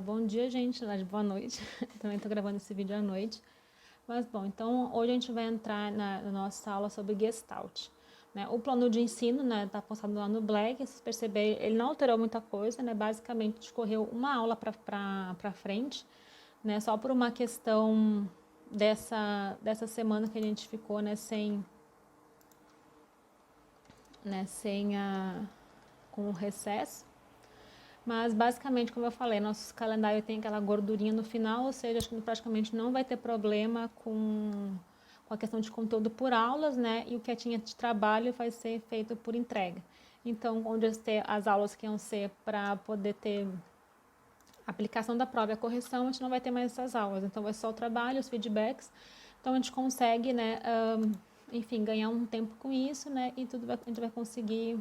Bom dia, gente. Boa noite. Também estou gravando esse vídeo à noite. Mas, bom, então hoje a gente vai entrar na nossa aula sobre Gestalt. Né? O plano de ensino, né, tá postado lá no Black. Vocês perceberam, ele não alterou muita coisa, né? Basicamente, escorreu uma aula para frente, né? Só por uma questão dessa semana que a gente ficou, né, com o recesso. Mas basicamente, como eu falei, nosso calendário tem aquela gordurinha no final, ou seja, acho que praticamente não vai ter problema com a questão de conteúdo por aulas, né? E o que tinha de trabalho vai ser feito por entrega. Então, onde as aulas que iam ser para poder ter aplicação da prova e a correção, a gente não vai ter mais essas aulas. Então, vai só o trabalho, os feedbacks. Então, a gente consegue, né, enfim, ganhar um tempo com isso, né? E a gente vai conseguir,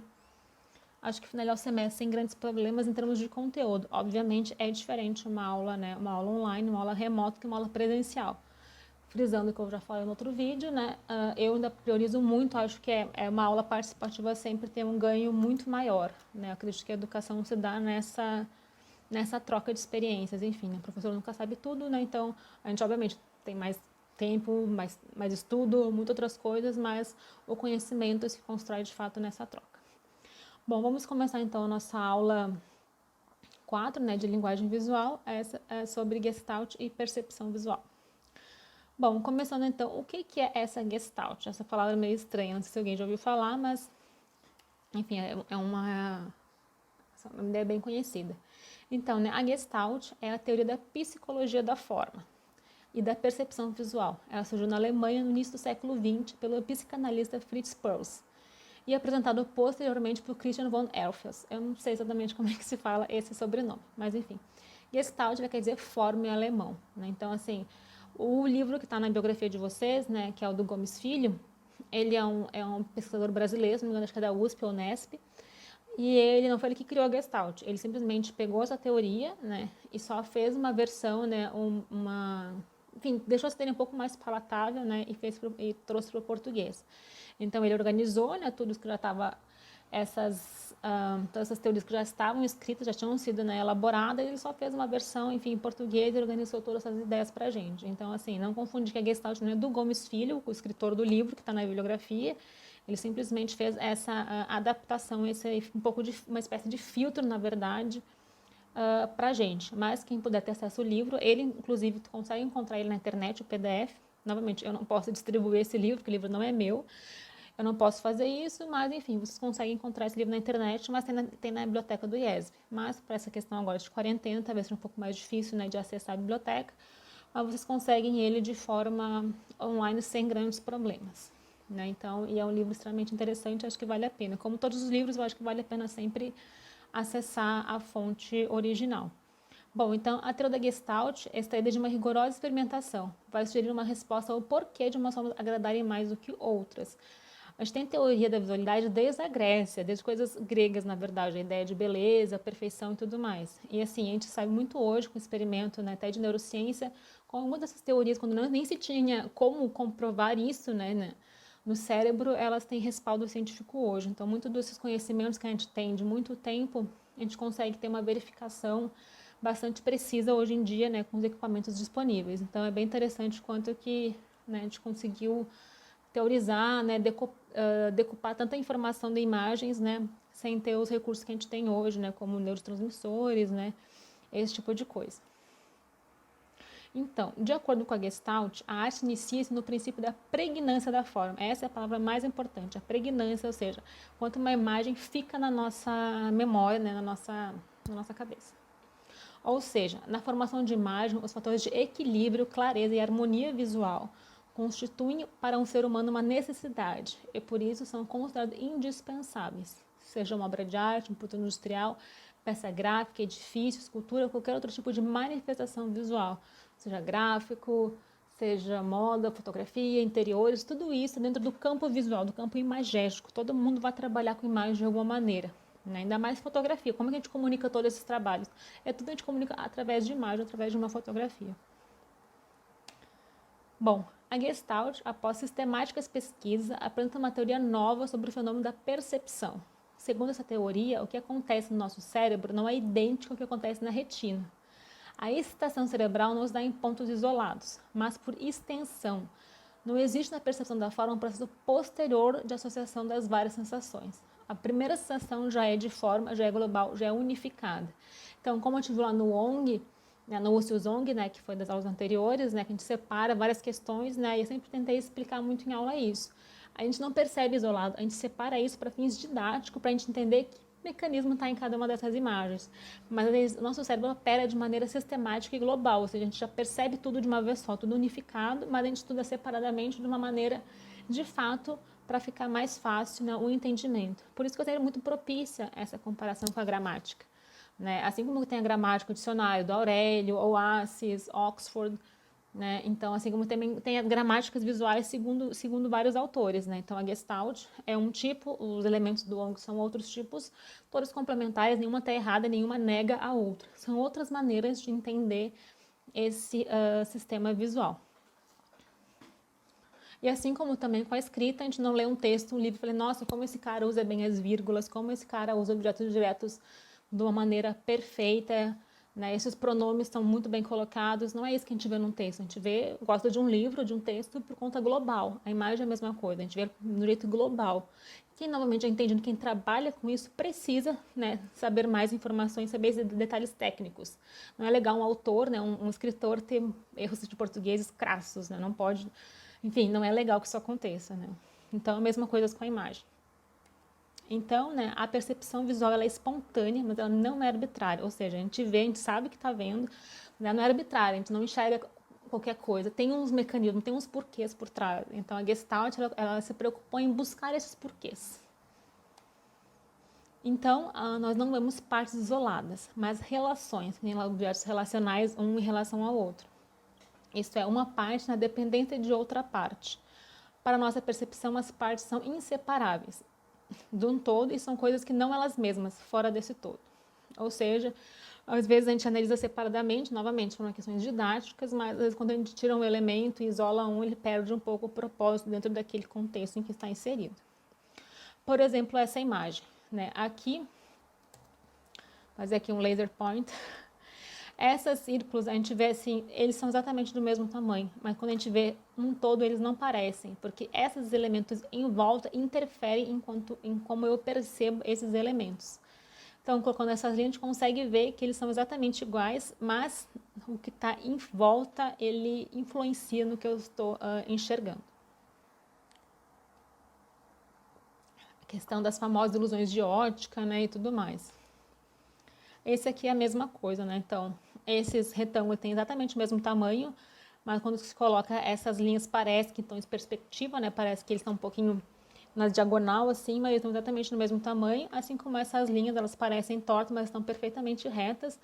acho que finalizar o semestre sem grandes problemas em termos de conteúdo. Obviamente é diferente uma aula, né, uma aula online, uma aula remota que uma aula presencial. Frisando o que eu já falei no outro vídeo, né, eu ainda priorizo muito, acho que é uma aula participativa sempre tem um ganho muito maior, né, eu acredito que a educação se dá nessa troca de experiências, enfim, né, o professor nunca sabe tudo, né, então a gente obviamente tem mais tempo, mais estudo, muitas outras coisas, mas o conhecimento se constrói de fato nessa troca. Bom, vamos começar então a nossa aula 4, né, de linguagem visual, essa é sobre Gestalt e percepção visual. Bom, começando então, o que é essa Gestalt? Essa palavra é meio estranha, não sei se alguém já ouviu falar, mas, enfim, é uma ideia bem conhecida. Então, né, a Gestalt é a teoria da psicologia da forma e da percepção visual. Ela surgiu na Alemanha no início do século XX pelo psicanalista Fritz Perls e apresentado posteriormente por Christian von Elfers. Eu não sei exatamente como é que se fala esse sobrenome, mas enfim. Gestalt quer dizer forma em alemão, né? Então, assim, o livro que está na biografia de vocês, né, que é o do Gomes Filho, ele é um pesquisador brasileiro, se não me engano, acho que é da USP ou Unesp, e ele não foi ele que criou a Gestalt, ele simplesmente pegou essa teoria, né, e só fez uma versão, né, enfim, deixou essa teoria um pouco mais palatável, né, e trouxe para o português. Então ele organizou, né, tudo que já estava todas essas teorias que já estavam escritas, já tinham sido, né, elaboradas, ele só fez uma versão, enfim, em português e organizou todas essas ideias para a gente. Então, assim, não confunde que a Gestalt não é do Gomes Filho, o escritor do livro que está na bibliografia, ele simplesmente fez essa adaptação, um pouco de uma espécie de filtro, na verdade, para a gente. Mas quem puder ter acesso ao livro, ele, inclusive, tu consegue encontrar ele na internet, o PDF. Novamente, eu não posso distribuir esse livro, porque o livro não é meu. Eu não posso fazer isso, mas enfim, vocês conseguem encontrar esse livro na internet, mas tem na biblioteca do IESB. Mas para essa questão agora de quarentena, talvez seja um pouco mais difícil, né, de acessar a biblioteca, mas vocês conseguem ele de forma online sem grandes problemas. Né? Então, e é um livro extremamente interessante, acho que vale a pena. Como todos os livros, eu acho que vale a pena sempre acessar a fonte original. Bom, então a teoria da Gestalt é extraída de uma rigorosa experimentação. Vai sugerir uma resposta ao porquê de umas formas agradarem mais do que outras. A gente tem teoria da visualidade desde a Grécia, desde coisas gregas, na verdade, a ideia de beleza, perfeição e tudo mais. E assim, a gente sabe muito hoje com o experimento, né, até de neurociência, com algumas dessas teorias, quando nem se tinha como comprovar isso, né, no cérebro, elas têm respaldo científico hoje. Então, muito desses conhecimentos que a gente tem de muito tempo, a gente consegue ter uma verificação bastante precisa hoje em dia, né, com os equipamentos disponíveis. Então, é bem interessante quanto que, né, a gente conseguiu teorizar, né, decupar tanta informação de imagens, né, sem ter os recursos que a gente tem hoje, né, como neurotransmissores, né, esse tipo de coisa. Então, de acordo com a Gestalt, a arte inicia-se no princípio da pregnância da forma. Essa é a palavra mais importante, a pregnância, ou seja, quanto uma imagem fica na nossa memória, né, na nossa cabeça. Ou seja, na formação de imagem, os fatores de equilíbrio, clareza e harmonia visual constituem para um ser humano uma necessidade e por isso são considerados indispensáveis. Seja uma obra de arte, um produto industrial, peça gráfica, edifício, escultura, qualquer outro tipo de manifestação visual, seja gráfico, seja moda, fotografia, interiores, tudo isso dentro do campo visual, do campo imagético. Todo mundo vai trabalhar com imagem de alguma maneira. Né? Ainda mais fotografia. Como é que a gente comunica todos esses trabalhos? É tudo a gente comunica através de imagem, através de uma fotografia. Bom, a Gestalt, após sistemáticas pesquisas, apresenta uma teoria nova sobre o fenômeno da percepção. Segundo essa teoria, o que acontece no nosso cérebro não é idêntico ao que acontece na retina. A excitação cerebral não se dá em pontos isolados, mas por extensão. Não existe na percepção da forma um processo posterior de associação das várias sensações. A primeira sensação já é de forma, já é global, já é unificada. Então, como eu tive lá no Wong, né, no Ucio Zong, né, que foi das aulas anteriores, né, que a gente separa várias questões, né, e eu sempre tentei explicar muito em aula isso. A gente não percebe isolado, a gente separa isso para fins didáticos, para a gente entender que mecanismo está em cada uma dessas imagens. Mas o nosso cérebro opera de maneira sistemática e global, ou seja, a gente já percebe tudo de uma vez só, tudo unificado, mas a gente estuda separadamente de uma maneira, de fato, para ficar mais fácil, né, o entendimento. Por isso que eu tenho muito propícia essa comparação com a gramática. Né? Assim como tem a gramática, o dicionário do Aurélio, Oasis, Oxford, né? Então, assim como tem as gramáticas visuais segundo vários autores, né? Então, a Gestalt é um tipo, os elementos do Wong são outros tipos, todos complementares, nenhuma está errada, nenhuma nega a outra. São outras maneiras de entender esse sistema visual. E assim como também com a escrita, a gente não lê um texto, um livro e fala, nossa, como esse cara usa bem as vírgulas, como esse cara usa objetos diretos de uma maneira perfeita, né? Esses pronomes estão muito bem colocados. Não é isso que a gente vê num texto. A gente gosta de um livro, de um texto por conta global. A imagem é a mesma coisa, a gente vê no jeito global. Quem novamente entende, quem trabalha com isso precisa, né, saber mais informações, saber detalhes técnicos. Não é legal um autor, né, um escritor ter erros de português crassos, né? Não pode, enfim, não é legal que isso aconteça, né? Então, a mesma coisa com a imagem. Então, né, a percepção visual ela é espontânea, mas ela não é arbitrária. Ou seja, a gente vê, a gente sabe que está vendo, né, não é arbitrária, a gente não enxerga qualquer coisa. Tem uns mecanismos, tem uns porquês por trás. Então, a Gestalt ela se preocupou em buscar esses porquês. Então, nós não vemos partes isoladas, mas relações, nem objetos relacionais um em relação ao outro. Isto é, uma parte na dependência de outra parte. Para nossa percepção, as partes são inseparáveis de um todo e são coisas que não elas mesmas, fora desse todo. Ou seja, às vezes a gente analisa separadamente, novamente, por questões didáticas, mas às vezes quando a gente tira um elemento e isola um, ele perde um pouco o propósito dentro daquele contexto em que está inserido. Por exemplo, essa imagem, né? Aqui, fazer aqui um laser point. Esses círculos, a gente vê assim, eles são exatamente do mesmo tamanho, mas quando a gente vê um todo, eles não parecem, porque esses elementos em volta interferem em como eu percebo esses elementos. Então, colocando essas linhas, a gente consegue ver que eles são exatamente iguais, mas o que está em volta, ele influencia no que eu estou enxergando. A questão das famosas ilusões de ótica, né, e tudo mais. Esse aqui é a mesma coisa, né? Então, esses retângulos têm exatamente o mesmo tamanho, mas quando se coloca essas linhas, parece que estão em perspectiva, né? Parece que eles estão um pouquinho na diagonal, assim, mas eles estão exatamente no mesmo tamanho, assim como essas linhas, elas parecem tortas, mas estão perfeitamente retas.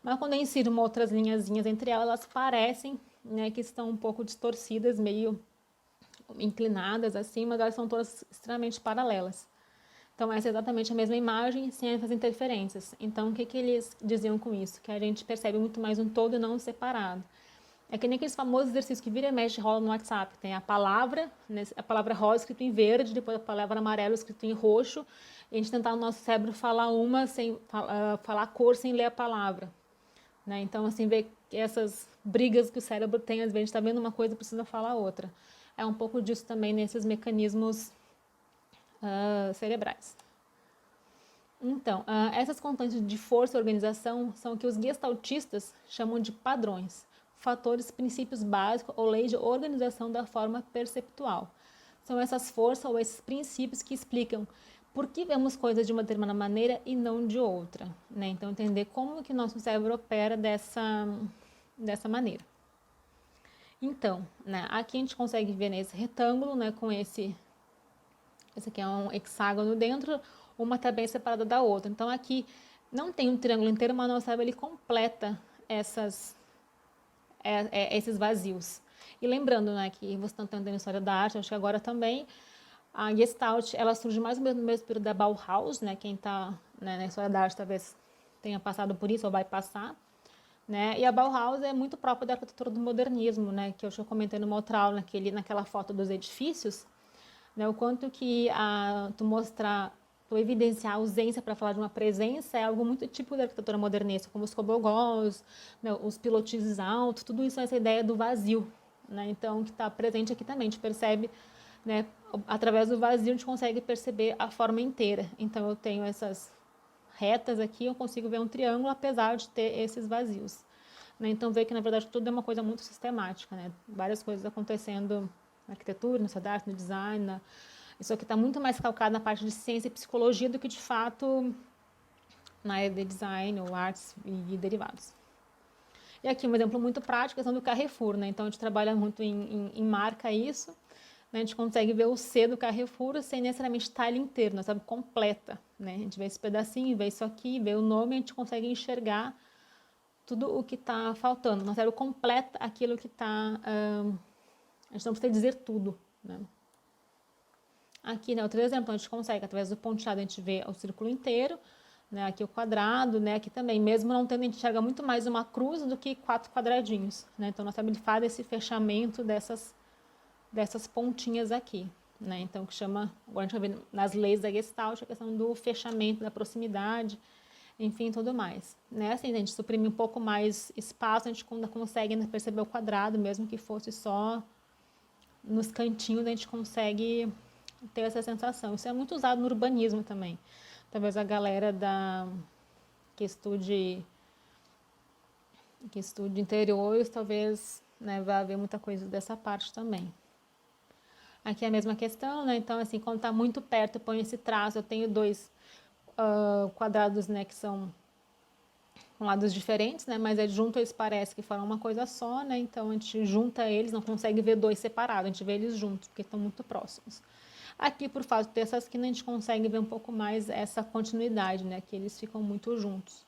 Mas quando eu insiro outras linhazinhas entre elas, elas parecem, né, que estão um pouco distorcidas, meio inclinadas, assim, mas elas são todas extremamente paralelas. Então, essa é exatamente a mesma imagem, sem essas interferências. Então, o que eles diziam com isso? Que a gente percebe muito mais um todo e não um separado. É que nem aqueles famosos exercícios que vira e mexe rola no WhatsApp. Tem a palavra rosa escrito em verde, depois a palavra amarelo escrito em roxo. E a gente tentar no nosso cérebro falar falar a cor sem ler a palavra. Né? Então, assim, ver essas brigas que o cérebro tem, às vezes a gente está vendo uma coisa e precisa falar outra. É um pouco disso também nesses mecanismos cerebrais. Então, essas constantes de força e organização são o que os gestaltistas chamam de padrões, fatores, princípios básicos ou leis de organização da forma perceptual. São essas forças ou esses princípios que explicam por que vemos coisas de uma determinada maneira e não de outra. Né? Então, entender como que nosso cérebro opera dessa maneira. Então, né, aqui a gente consegue ver nesse retângulo, né, com esse aqui é um hexágono dentro, uma está bem separada da outra. Então, aqui não tem um triângulo inteiro, mas nosso cérebro ele completa esses vazios. E lembrando, né, que você está entendendo a história da arte, acho que agora também, a Gestalt, ela surge mais ou menos no mesmo período da Bauhaus, né, quem está, né, na história da arte talvez tenha passado por isso ou vai passar. Né? E a Bauhaus é muito própria da arquitetura do modernismo, né, que eu já comentei numa outra aula, naquela foto dos edifícios, né, o quanto que tu mostrar Então, evidenciar a ausência para falar de uma presença é algo muito típico da arquitetura modernista, como os cobogós, né, os pilotis altos, tudo isso é essa ideia do vazio, né? Então, que está presente aqui também, a gente percebe, né, através do vazio a gente consegue perceber a forma inteira. Então, eu tenho essas retas aqui, eu consigo ver um triângulo, apesar de ter esses vazios. Né? Então, vê que, na verdade, tudo é uma coisa muito sistemática, né? Várias coisas acontecendo na arquitetura, na sociedade, no design, isso aqui está muito mais calcado na parte de ciência e psicologia do que, de fato, na área de design ou artes e derivados. E aqui um exemplo muito prático, a questão do Carrefour, né? Então, a gente trabalha muito em marca isso, né? A gente consegue ver o C do Carrefour sem necessariamente estar ele inteiro, nós sabemos completa, né? A gente vê esse pedacinho, vê isso aqui, vê o nome, a gente consegue enxergar tudo o que está faltando. Nosso cérebro completa aquilo que está... a gente não precisa dizer tudo, né? Aqui, né, outro exemplo, a gente consegue, através do pontilhado, a gente vê o círculo inteiro, né, aqui o quadrado, né, aqui também, mesmo não tendo, a gente enxerga muito mais uma cruz do que 4 quadradinhos, né, então nós sabemos faz esse fechamento dessas pontinhas aqui, né, então que chama, agora a gente vai ver nas leis da Gestalt, a questão do fechamento, da proximidade, enfim, tudo mais, né, assim, a gente suprime um pouco mais espaço, a gente consegue ainda perceber o quadrado, mesmo que fosse só nos cantinhos, a gente consegue ter essa sensação. Isso é muito usado no urbanismo também. Talvez a galera que estude interiores, talvez, né, vai haver muita coisa dessa parte também. Aqui é a mesma questão, né? Então, assim, quando está muito perto, eu ponho esse traço, eu tenho dois quadrados, né, que são com lados diferentes, né? Mas junto eles parecem que formam uma coisa só, né? Então, a gente junta eles, não consegue ver dois separados, a gente vê eles juntos, porque estão muito próximos. Aqui, por fato de ter essa esquina, a gente consegue ver um pouco mais essa continuidade, né? Que eles ficam muito juntos.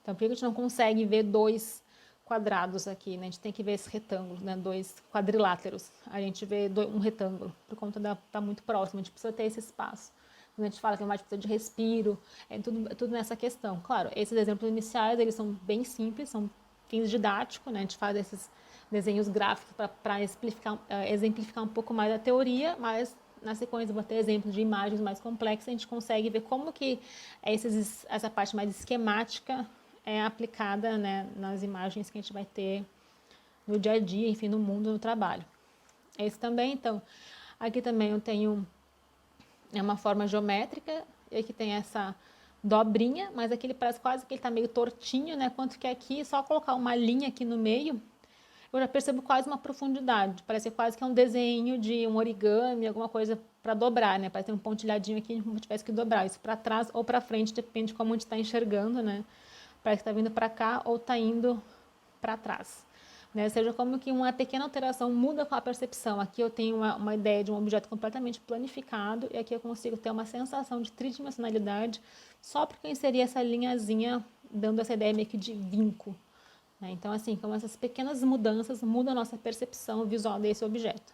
Então, por que a gente não consegue ver dois quadrados aqui, né? A gente tem que ver esse retângulo, né? Dois quadriláteros. A gente vê um retângulo, por conta da tá muito próximo, a gente precisa ter esse espaço. Quando a gente fala que a imagem precisa de respiro, é tudo nessa questão. Claro, esses exemplos iniciais, eles são bem simples, são fins didáticos, né? A gente faz esses desenhos gráficos para exemplificar um pouco mais a teoria, mas na sequência eu vou ter exemplos de imagens mais complexas, a gente consegue ver como que essa parte mais esquemática é aplicada, né, nas imagens que a gente vai ter no dia a dia, enfim, no mundo, no trabalho. Esse também, então, aqui também eu tenho uma forma geométrica, e aqui tem essa dobrinha, mas aqui ele parece quase que ele está meio tortinho, né, quanto que aqui, só colocar uma linha aqui no meio, eu já percebo quase uma profundidade, parece quase que é um desenho de um origami, alguma coisa para dobrar, né? Parece um pontilhadinho aqui, como se tivesse que dobrar isso para trás ou para frente, depende de como a gente está enxergando, né? Parece que está vindo para cá ou está indo para trás. Né? Seja como que uma pequena alteração muda com a percepção. Aqui eu tenho uma ideia de um objeto completamente planificado e aqui eu consigo ter uma sensação de tridimensionalidade só porque eu inseri essa linhazinha, dando essa ideia meio que de vinco. Né? Então, assim, como essas pequenas mudanças mudam a nossa percepção visual desse objeto.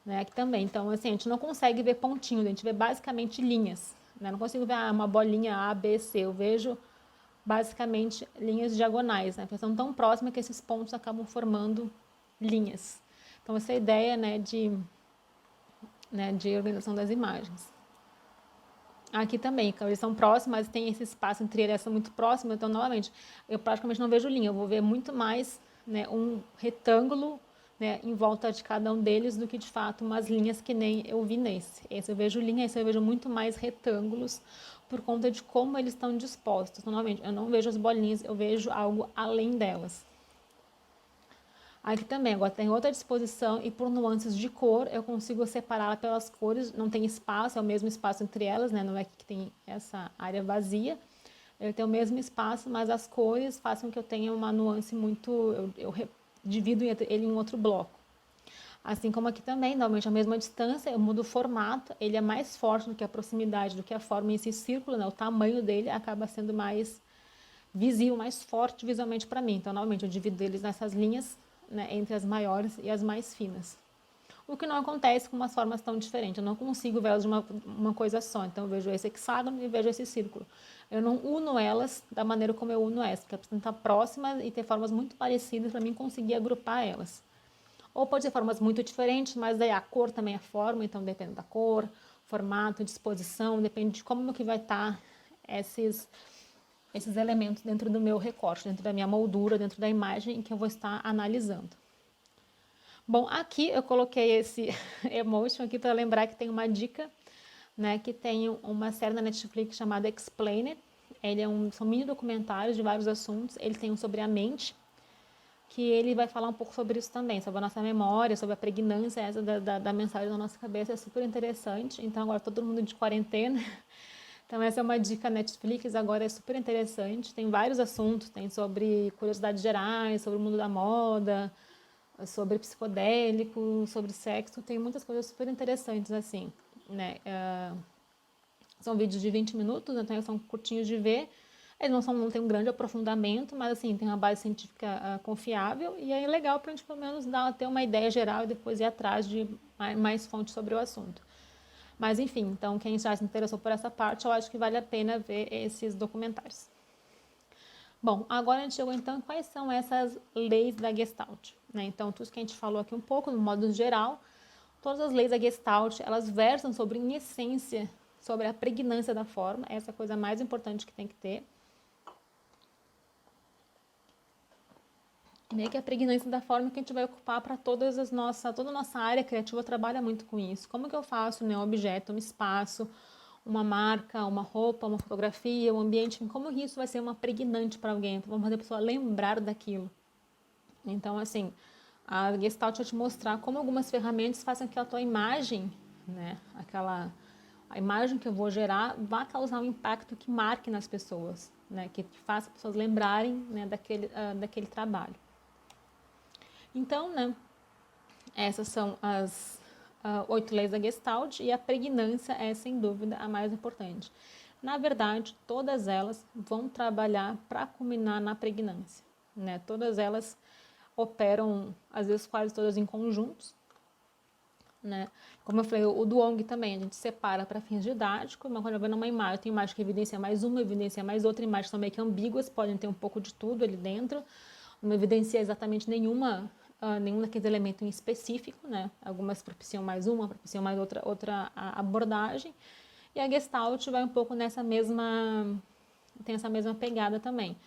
Né? Aqui também, então, assim, a gente não consegue ver pontinhos, a gente vê basicamente linhas. Né? Não consigo ver uma bolinha A, B, C, eu vejo basicamente linhas diagonais, né? Porque são tão próximas que esses pontos acabam formando linhas. Então, essa é a ideia, né, de organização das imagens. Aqui também, eles são próximos, mas tem esse espaço entre eles, são muito próximos, então, novamente, eu praticamente não vejo linha, eu vou ver muito mais, né, um retângulo, né, em volta de cada um deles do que, de fato, umas linhas que nem eu vi nesse. Esse eu vejo linha, esse eu vejo muito mais retângulos, por conta de como eles estão dispostos. Então, novamente, eu não vejo as bolinhas, eu vejo algo além delas. Aqui também, agora tem outra disposição e por nuances de cor eu consigo separá-la pelas cores, não tem espaço, é o mesmo espaço entre elas, né? Não é que tem essa área vazia, ele tem o mesmo espaço, mas as cores fazem com que eu tenha uma nuance muito, eu divido ele em outro bloco. Assim como aqui também, normalmente a mesma distância, eu mudo o formato, ele é mais forte do que a proximidade, do que a forma em esse círculo, né? O tamanho dele acaba sendo mais visível, mais forte visualmente para mim. Então, normalmente eu divido eles nessas linhas, né, entre as maiores e as mais finas. O que não acontece com umas formas tão diferentes, eu não consigo ver elas de uma coisa só. Então, eu vejo esse hexágono e vejo esse círculo. Eu não uno elas da maneira como eu uno essa, porque elas precisam estar próximas e ter formas muito parecidas para mim conseguir agrupar elas. Ou pode ser formas muito diferentes, mas daí a cor também é forma, então depende da cor. formato, disposição, depende de como que vai estar esses elementos dentro do meu recorte, dentro da minha moldura, dentro da imagem que eu vou estar analisando. Bom, aqui eu coloquei esse emotion aqui para lembrar que tem uma dica, né, que tem uma série na Netflix chamada Explained. São mini documentários de vários assuntos. Ele tem um sobre a mente, que ele vai falar um pouco sobre isso também, sobre a nossa memória, sobre a pregnância essa da mensagem na nossa cabeça, é super interessante. Então agora todo mundo de quarentena, então essa é uma dica Netflix, agora é super interessante, tem vários assuntos, tem sobre curiosidades gerais, sobre o mundo da moda, sobre psicodélico, sobre sexo, tem muitas coisas super interessantes assim, né? São vídeos de 20 minutos, então são curtinhos de ver, eles não têm um grande aprofundamento, mas assim, tem uma base científica confiável, e aí é legal para a gente pelo menos ter uma ideia geral e depois ir atrás de mais fontes sobre o assunto. Mas enfim, então quem já se interessou por essa parte, eu acho que vale a pena ver esses documentários. Bom, agora a gente chegou então, quais são essas leis da Gestalt, né? Então, tudo que a gente falou aqui um pouco, no modo geral, todas as leis da Gestalt, elas versam sobre, em essência, sobre a pregnância da forma, essa é a coisa mais importante que tem que ter. Meio que a pregnância da forma que a gente vai ocupar para toda a nossa área criativa trabalha muito com isso. Como que eu faço, né, um objeto, um espaço, uma marca, uma roupa, uma fotografia, um ambiente, como isso vai ser uma pregnante para alguém, vamos fazer a pessoa lembrar daquilo. Então, assim, a Gestalt vai te mostrar como algumas ferramentas fazem que a tua imagem, né, a imagem que eu vou gerar, vá causar um impacto que marque nas pessoas, né, que faça as pessoas lembrarem, né, daquele trabalho. Então, né, essas são as 8 leis da Gestalt, e a pregnância é, sem dúvida, a mais importante. Na verdade, todas elas vão trabalhar para culminar na pregnância, né? Todas elas operam, às vezes quase todas em conjuntos, né? Como eu falei, o Duong também, a gente separa para fins didáticos, mas quando eu vejo uma imagem, tem imagem que evidencia mais uma, evidencia mais outra, imagens são meio que ambíguas, podem ter um pouco de tudo ali dentro, não evidencia exatamente nenhum daqueles elementos em específico, né? Algumas propiciam mais uma, propiciam mais outra abordagem, e a Gestalt vai um pouco tem essa mesma pegada também.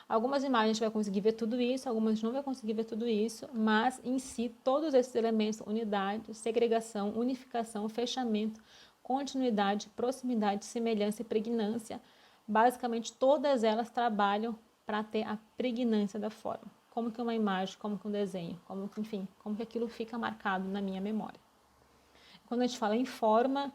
Algumas imagens a gente vai conseguir ver tudo isso, algumas a gente não vai conseguir ver tudo isso, mas em si, todos esses elementos, unidade, segregação, unificação, fechamento, continuidade, proximidade, semelhança e pregnância, basicamente todas elas trabalham para ter a pregnância da forma. Como que uma imagem, como que um desenho, como que aquilo fica marcado na minha memória. Quando a gente fala em forma,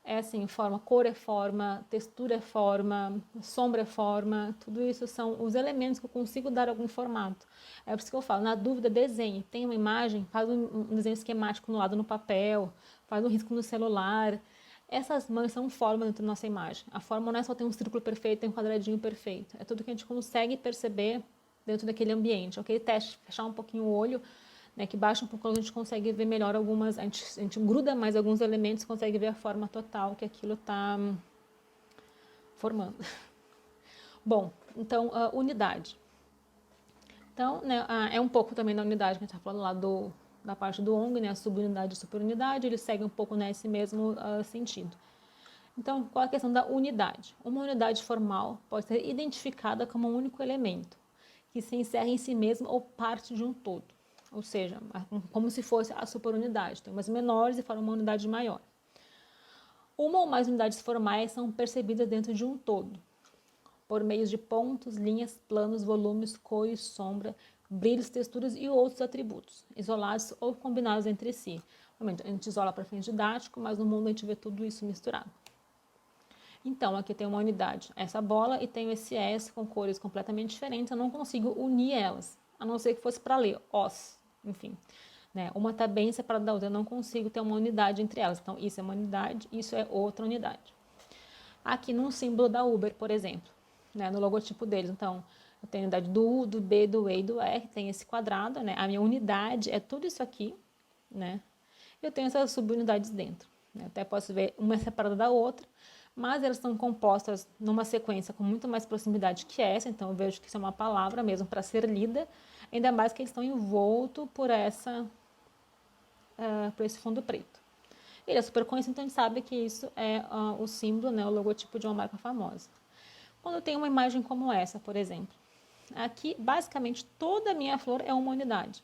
é assim, forma, cor é forma, textura é forma, sombra é forma, tudo isso são os elementos que eu consigo dar algum formato. É por isso que eu falo, na dúvida, desenhe. Tem uma imagem, faz um desenho esquemático no lado no papel, faz um risco no celular. Essas mãos são formas dentro da nossa imagem. A forma não é só ter um círculo perfeito, tem um quadradinho perfeito. É tudo que a gente consegue perceber dentro daquele ambiente. Ok? Teste, fechar um pouquinho o olho, né, que baixa um pouco, a gente consegue ver melhor a gente gruda mais alguns elementos, consegue ver a forma total que aquilo está formando. Bom, então, unidade. Então, né, é um pouco também da unidade que a gente está falando lá da parte do ONG, né, a subunidade e superunidade, ele segue um pouco nesse mesmo sentido. Então, qual é a questão da unidade? Uma unidade formal pode ser identificada como um único elemento, que se encerra em si mesmo ou parte de um todo. Ou seja, como se fosse a superunidade. Tem umas menores e formam uma unidade maior. Uma ou mais unidades formais são percebidas dentro de um todo, por meio de pontos, linhas, planos, volumes, cores, sombra, brilhos, texturas e outros atributos, isolados ou combinados entre si. A gente isola para fins didáticos, mas no mundo a gente vê tudo isso misturado. Então, aqui tem uma unidade, essa bola, e tenho esse S com cores completamente diferentes, eu não consigo unir elas, a não ser que fosse para ler, os, enfim. Né? Uma está bem separada da outra, eu não consigo ter uma unidade entre elas. Então, isso é uma unidade, isso é outra unidade. Aqui no símbolo da Uber, por exemplo, né? No logotipo deles, então, eu tenho a unidade do U, do B, do E e do R, tem esse quadrado, né? A minha unidade é tudo isso aqui, né? Eu tenho essas subunidades dentro. Né? Até posso ver uma separada da outra, mas elas estão compostas numa sequência com muito mais proximidade que essa, então eu vejo que isso é uma palavra mesmo para ser lida, ainda mais que eles estão envoltos por esse fundo preto. Ele é super conhecido, então a gente sabe que isso é o símbolo, né, o logotipo de uma marca famosa. Quando eu tenho uma imagem como essa, por exemplo, aqui basicamente toda a minha flor é uma unidade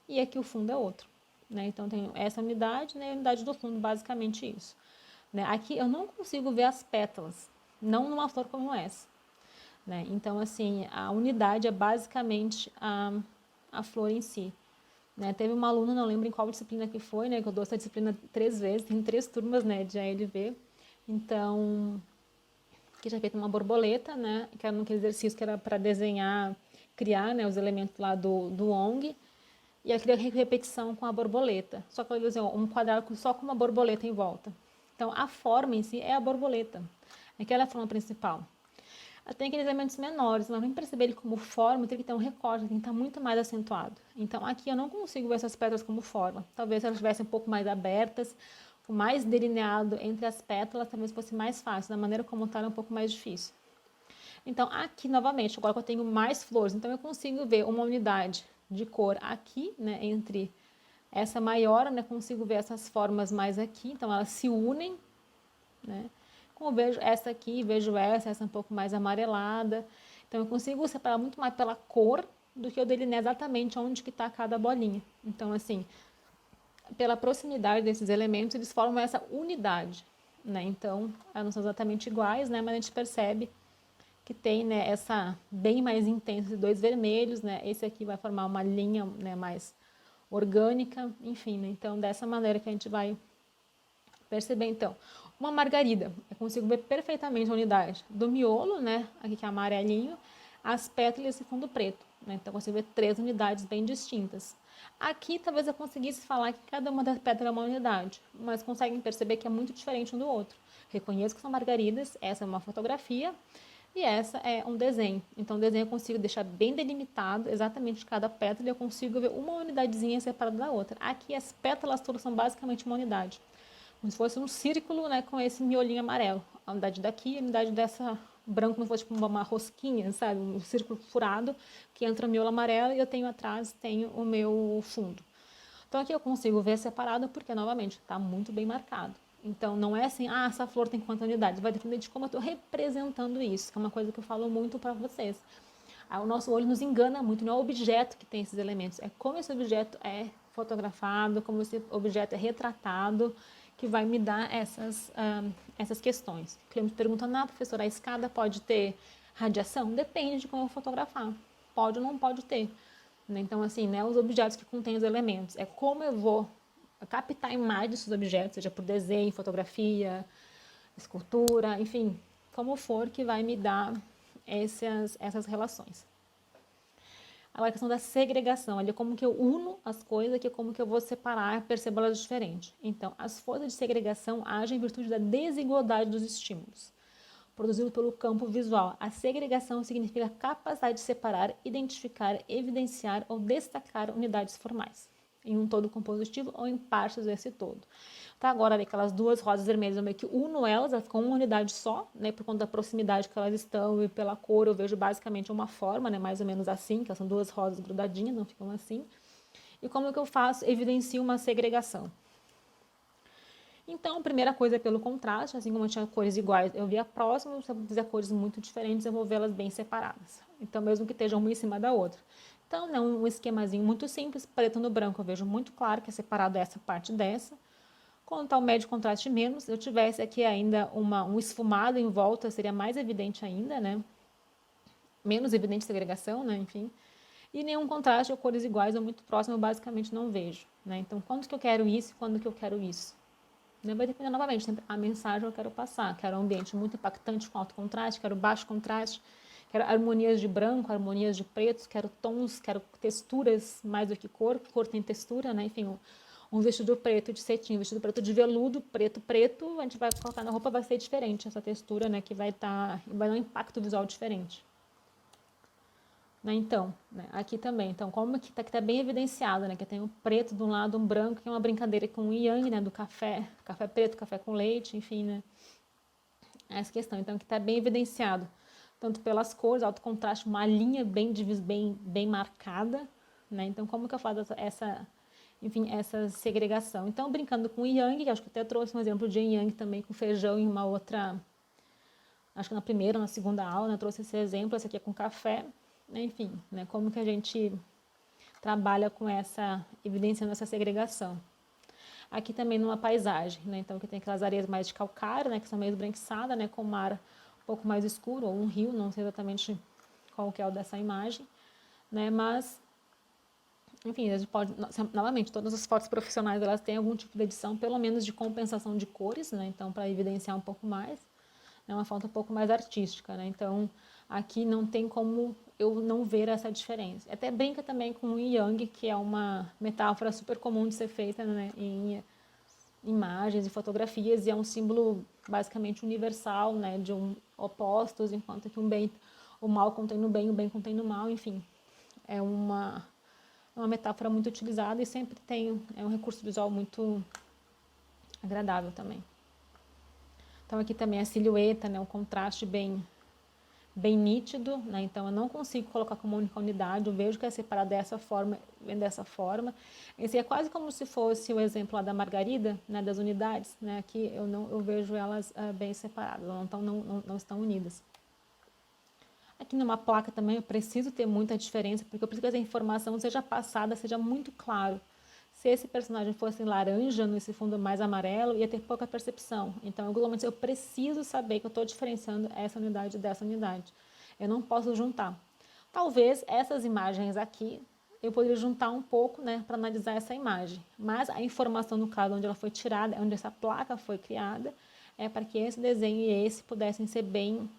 e aqui o fundo é outro, né? Então tenho essa unidade, né, a unidade do fundo, basicamente isso, né? Aqui eu não consigo ver as pétalas, não numa flor como essa, né? Então assim, a unidade é basicamente a flor em si. Né, teve uma aluna, não lembro em qual disciplina que foi, né, que eu dou essa disciplina 3 vezes, tem 3 turmas, né, de ALV, então, que já feito uma borboleta, né, que era aquele exercício que era para desenhar, criar, né, os elementos lá do ONG, e aquela repetição com a borboleta, só que eu desenhei um quadrado só com uma borboleta em volta. Então, a forma em si é a borboleta, aquela é a forma principal. Tem aqueles elementos menores, mas nem perceber ele como forma, tem que ter um recorte, tem que estar muito mais acentuado. Então, aqui eu não consigo ver essas pétalas como forma. Talvez se elas estivessem um pouco mais abertas, com mais delineado entre as pétalas, talvez fosse mais fácil. Da maneira como está, é um pouco mais difícil. Então, aqui, novamente, agora que eu tenho mais flores, então eu consigo ver uma unidade de cor aqui, né, entre essa maior, né, consigo ver essas formas mais aqui, então elas se unem, né. Como eu vejo essa aqui, vejo essa um pouco mais amarelada. Então, eu consigo separar muito mais pela cor do que eu delinear exatamente onde que está cada bolinha. Então, assim, pela proximidade desses elementos, eles formam essa unidade, né? Então, elas não são exatamente iguais, né? Mas a gente percebe que tem, né, essa bem mais intensa de dois vermelhos, né? Esse aqui vai formar uma linha, né, mais orgânica, enfim, né? Então, dessa maneira que a gente vai perceber, então. Uma margarida, eu consigo ver perfeitamente a unidade do miolo, né, aqui que é amarelinho, as pétalas e fundo preto, né, então eu consigo ver 3 unidades bem distintas. Aqui talvez eu conseguisse falar que cada uma das pétalas é uma unidade, mas conseguem perceber que é muito diferente um do outro. Reconheço que são margaridas, essa é uma fotografia e essa é um desenho. Então o desenho eu consigo deixar bem delimitado exatamente cada pétala e eu consigo ver uma unidadezinha separada da outra. Aqui as pétalas todas são basicamente uma unidade, como se fosse um círculo, né, com esse miolinho amarelo. A unidade daqui, a unidade dessa branco, como se fosse tipo uma rosquinha, sabe? Um círculo furado que entra o miolo amarelo e eu tenho atrás, tenho o meu fundo. Então aqui eu consigo ver separado porque, novamente, está muito bem marcado. Então não é assim, essa flor tem quantas unidades? Vai depender de como eu estou representando isso, que é uma coisa que eu falo muito para vocês. O nosso olho nos engana muito, não é o objeto que tem esses elementos, é como esse objeto é fotografado, como esse objeto é retratado, que vai me dar essas questões. O cliente pergunta, professora, a escada pode ter radiação? Depende de como eu fotografar. Pode ou não pode ter. Né? Então, assim, né, os objetos que contêm os elementos. É como eu vou captar a imagem desses objetos, seja por desenho, fotografia, escultura, enfim, como for que vai me dar essas relações. Agora, a questão da segregação, ali é como que eu uno as coisas, que é como que eu vou separar, percebê-las diferentes. Então, as forças de segregação agem em virtude da desigualdade dos estímulos, produzido pelo campo visual. A segregação significa a capacidade de separar, identificar, evidenciar ou destacar unidades formais, em um todo compositivo ou em partes desse todo. Tá, agora, aquelas duas rosas vermelhas, eu meio que uno elas ficam uma unidade só, né, por conta da proximidade que elas estão e pela cor eu vejo basicamente uma forma, né, mais ou menos assim, que são duas rosas grudadinhas, não ficam assim. E como que eu faço? Evidencio uma segregação. Então, a primeira coisa é pelo contraste, assim como eu tinha cores iguais, eu via próximo, se eu fizer cores muito diferentes, eu vou vê-las bem separadas. Então, mesmo que estejam uma em cima da outra. Então, né, um esquemazinho muito simples, preto no branco eu vejo muito claro que é separado essa parte dessa. Quando está o médio contraste menos, se eu tivesse aqui ainda um esfumado em volta, seria mais evidente ainda, né? Menos evidente segregação, né? Enfim. E nenhum contraste ou cores iguais ou muito próximo, eu basicamente não vejo, né? Então, quando que eu quero isso e quando que eu quero isso? Né? Vai depender novamente, sempre a mensagem que eu quero passar. Quero um ambiente muito impactante com alto contraste, quero baixo contraste, quero harmonias de branco, harmonias de pretos, quero tons, quero texturas mais do que cor. Cor tem textura, né? Enfim, um vestido preto de cetim, um vestido preto de veludo, preto, a gente vai colocar na roupa, vai ser diferente essa textura, né, que vai dar um impacto visual diferente. Né, então, né, aqui também, então, como que tá bem evidenciado, né, que tem um preto de um lado, um branco, que é uma brincadeira com o yang, né, do café preto, café com leite, enfim, né, essa questão, então, que tá bem evidenciado, tanto pelas cores, alto contraste, uma linha bem marcada, né, então, como que eu faço enfim, essa segregação. Então, brincando com o Yang, que acho que até trouxe um exemplo de Yang também com feijão em uma outra, acho que na primeira ou na segunda aula, né, eu trouxe esse exemplo, esse aqui é com café, enfim, né, como que a gente trabalha com essa, evidenciando essa segregação. Aqui também numa paisagem, né, então aqui tem aquelas areias mais de calcário, né, que são meio esbranquiçadas, né, com o mar um pouco mais escuro, ou um rio, não sei exatamente qual que é o dessa imagem, né, mas enfim, a gente pode, novamente, todas as fotos profissionais elas têm algum tipo de edição, pelo menos de compensação de cores, né? Então, para evidenciar um pouco mais, é uma foto um pouco mais artística, né? Então, aqui não tem como eu não ver essa diferença. Até brinca também com o Yang, que é uma metáfora super comum de ser feita, né? Em imagens e fotografias, e é um símbolo basicamente universal, né? De opostos, enquanto que o mal contém no bem, o bem contém no mal, enfim. É uma metáfora muito utilizada e sempre é um recurso visual muito agradável também. Então aqui também a silhueta, né, um contraste bem nítido, né, então eu não consigo colocar como única unidade, eu vejo que é separado dessa forma, vem dessa forma. Esse é quase como se fosse o exemplo lá da margarida, né, das unidades, né, aqui eu vejo elas bem separadas, não estão unidas. Aqui numa placa também eu preciso ter muita diferença, porque eu preciso que essa informação seja passada, seja muito claro. Se esse personagem fosse laranja, nesse fundo mais amarelo, ia ter pouca percepção. Então, globalmente, eu preciso saber que eu estou diferenciando essa unidade dessa unidade. Eu não posso juntar. Talvez essas imagens aqui, eu poderia juntar um pouco, né, para analisar essa imagem. Mas a informação, no caso, onde ela foi tirada, onde essa placa foi criada, é para que esse desenho e esse pudessem ser bem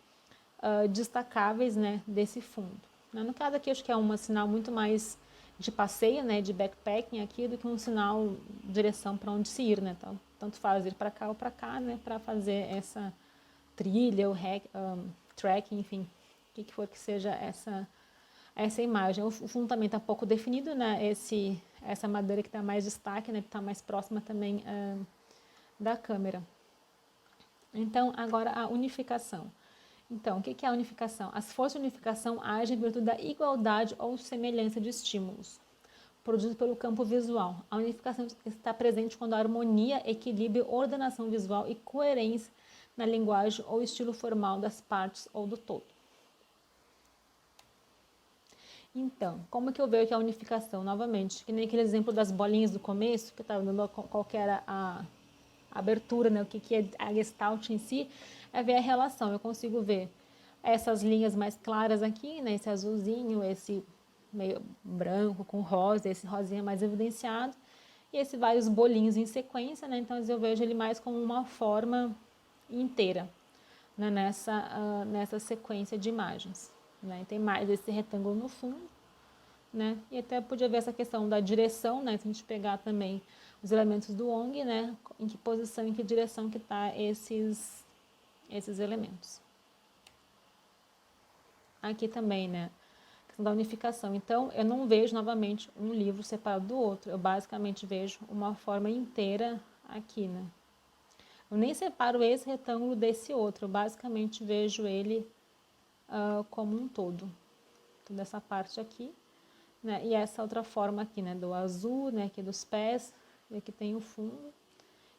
destacáveis, né, desse fundo. No caso aqui, acho que é um sinal muito mais de passeio, né, de backpacking aqui, do que um sinal de direção para onde se ir, né, então, tanto faz ir para cá ou para cá, né, para fazer essa trilha, ou trekking, enfim, o que for que seja essa imagem. O fundo também está pouco definido, né, essa madeira que está mais destaque, né, que está mais próxima também da câmera. Então, agora a unificação. Então, o que é a unificação? As forças de unificação agem em virtude da igualdade ou semelhança de estímulos, produzidos pelo campo visual. A unificação está presente quando a harmonia, equilíbrio, ordenação visual e coerência na linguagem ou estilo formal das partes ou do todo. Então, como que eu vejo que é a unificação? Novamente, que nem aquele exemplo das bolinhas do começo, que eu estava dando qual que era a abertura, né? O que é a Gestalt em si, é ver a relação. Eu consigo ver essas linhas mais claras aqui, né? Esse azulzinho, esse meio branco com rosa, esse rosinha mais evidenciado, e esses vários bolinhos em sequência, né? Então eu vejo ele mais como uma forma inteira, né? Nessa sequência de imagens, né? Tem mais esse retângulo no fundo, né? E até podia ver essa questão da direção, né? Se a gente pegar também os elementos do Wong, né? Em que posição, em que direção que tá esses elementos. Aqui também, né? A questão da unificação. Então, eu não vejo novamente um livro separado do outro. Eu basicamente vejo uma forma inteira aqui, né? Eu nem separo esse retângulo desse outro. Eu basicamente vejo ele como um todo. Toda essa parte aqui, né? E essa outra forma aqui, né? Do azul, né? Aqui dos pés. E aqui tem o fundo.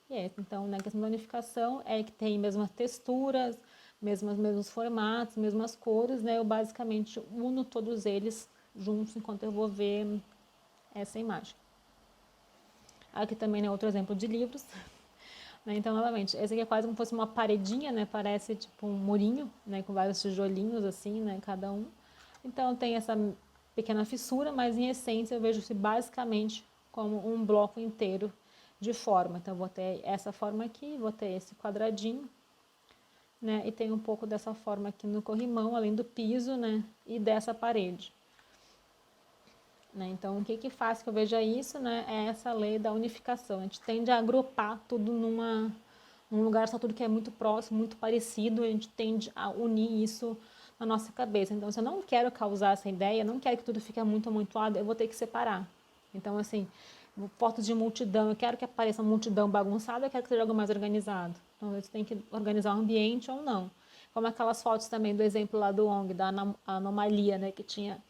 Então, na questão da unificação, é que tem mesmas texturas, mesmos formatos, mesmas cores, né? Eu basicamente uno todos eles juntos enquanto eu vou ver essa imagem. Aqui também é outro exemplo de livros. Né? Então, novamente, esse aqui é quase como se fosse uma paredinha, né? Parece tipo um murinho, né? Com vários tijolinhos assim, né? Cada um. Então, tem essa pequena fissura, mas em essência eu vejo-se basicamente como um bloco inteiro de forma. Então, vou ter essa forma aqui, vou ter esse quadradinho, né? E tem um pouco dessa forma aqui no corrimão, além do piso, né? E dessa parede. Né? Então, o que faz que eu veja isso, né? É essa lei da unificação. A gente tende a agrupar tudo num lugar só, tudo que é muito próximo, muito parecido, a gente tende a unir isso na nossa cabeça. Então, se eu não quero causar essa ideia, não quero que tudo fique muito amontoado, eu vou ter que separar. Então, assim, fotos de multidão, eu quero que apareça uma multidão bagunçada, eu quero que seja algo mais organizado. Então, você tem que organizar o ambiente ou não. Como aquelas fotos também do exemplo lá do Wong, da anomalia, né, que tinha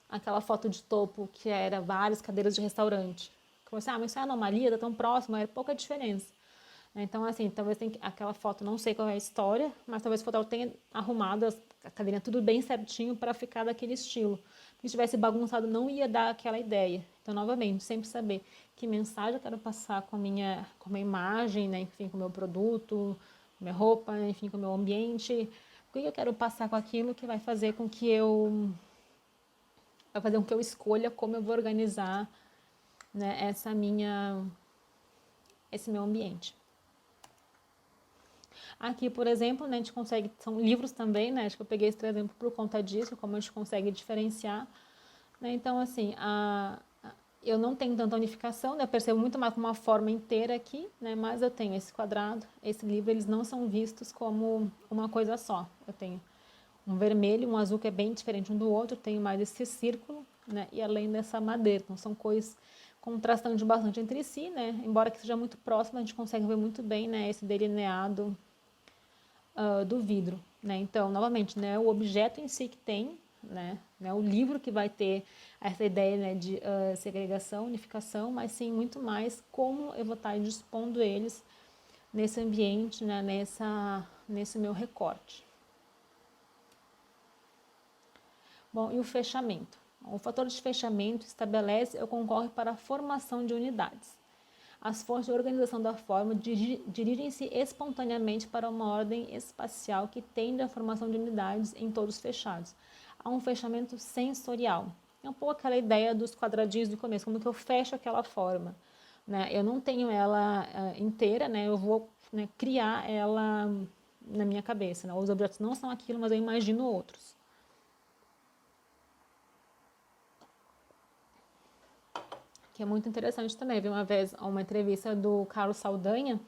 aquela foto de topo que era várias cadeiras de restaurante. Você, mas isso é anomalia, tá tão próximo, é pouca diferença. Então, assim, talvez aquela foto, não sei qual é a história, mas talvez o fotógrafo tenha arrumado a cadeirinha tudo bem certinho para ficar daquele estilo. Se tivesse bagunçado, não ia dar aquela ideia. Então, novamente, sempre saber que mensagem eu quero passar com a minha imagem, né? Enfim, com o meu produto, com a minha roupa, enfim, com o meu ambiente. O que eu quero passar com aquilo que vai fazer com que vai fazer com que eu escolha como eu vou organizar, né, esse meu ambiente. Aqui, por exemplo, né, a gente consegue, são livros também, né, acho que eu peguei esse exemplo por conta disso, como a gente consegue diferenciar, né, então, assim, eu não tenho tanta unificação, né, eu percebo muito mais como uma forma inteira aqui, né, mas eu tenho esse quadrado, esse livro, eles não são vistos como uma coisa só, eu tenho um vermelho, um azul que é bem diferente um do outro, tenho mais esse círculo, né, e além dessa madeira, então são cores contrastando bastante entre si, né, embora que seja muito próximo, a gente consegue ver muito bem, né, esse delineado do vidro, né? Então, novamente, né, o objeto em si que tem, né, o livro que vai ter essa ideia, né, de segregação, unificação, mas sim muito mais como eu vou estar dispondo eles nesse ambiente, né, nesse meu recorte. Bom, e o fechamento? O fator de fechamento estabelece ou concorre para a formação de unidades. As forças de organização da forma dirigem-se espontaneamente para uma ordem espacial que tende à formação de unidades em todos fechados. Há um fechamento sensorial. É um pouco aquela ideia dos quadradinhos do começo, como que eu fecho aquela forma. Né? Eu não tenho ela inteira, né? Eu vou, né, criar ela na minha cabeça. Né? Os objetos não são aquilo, mas eu imagino outros. Que é muito interessante também. Eu vi uma vez uma entrevista do Carlos Saldanha,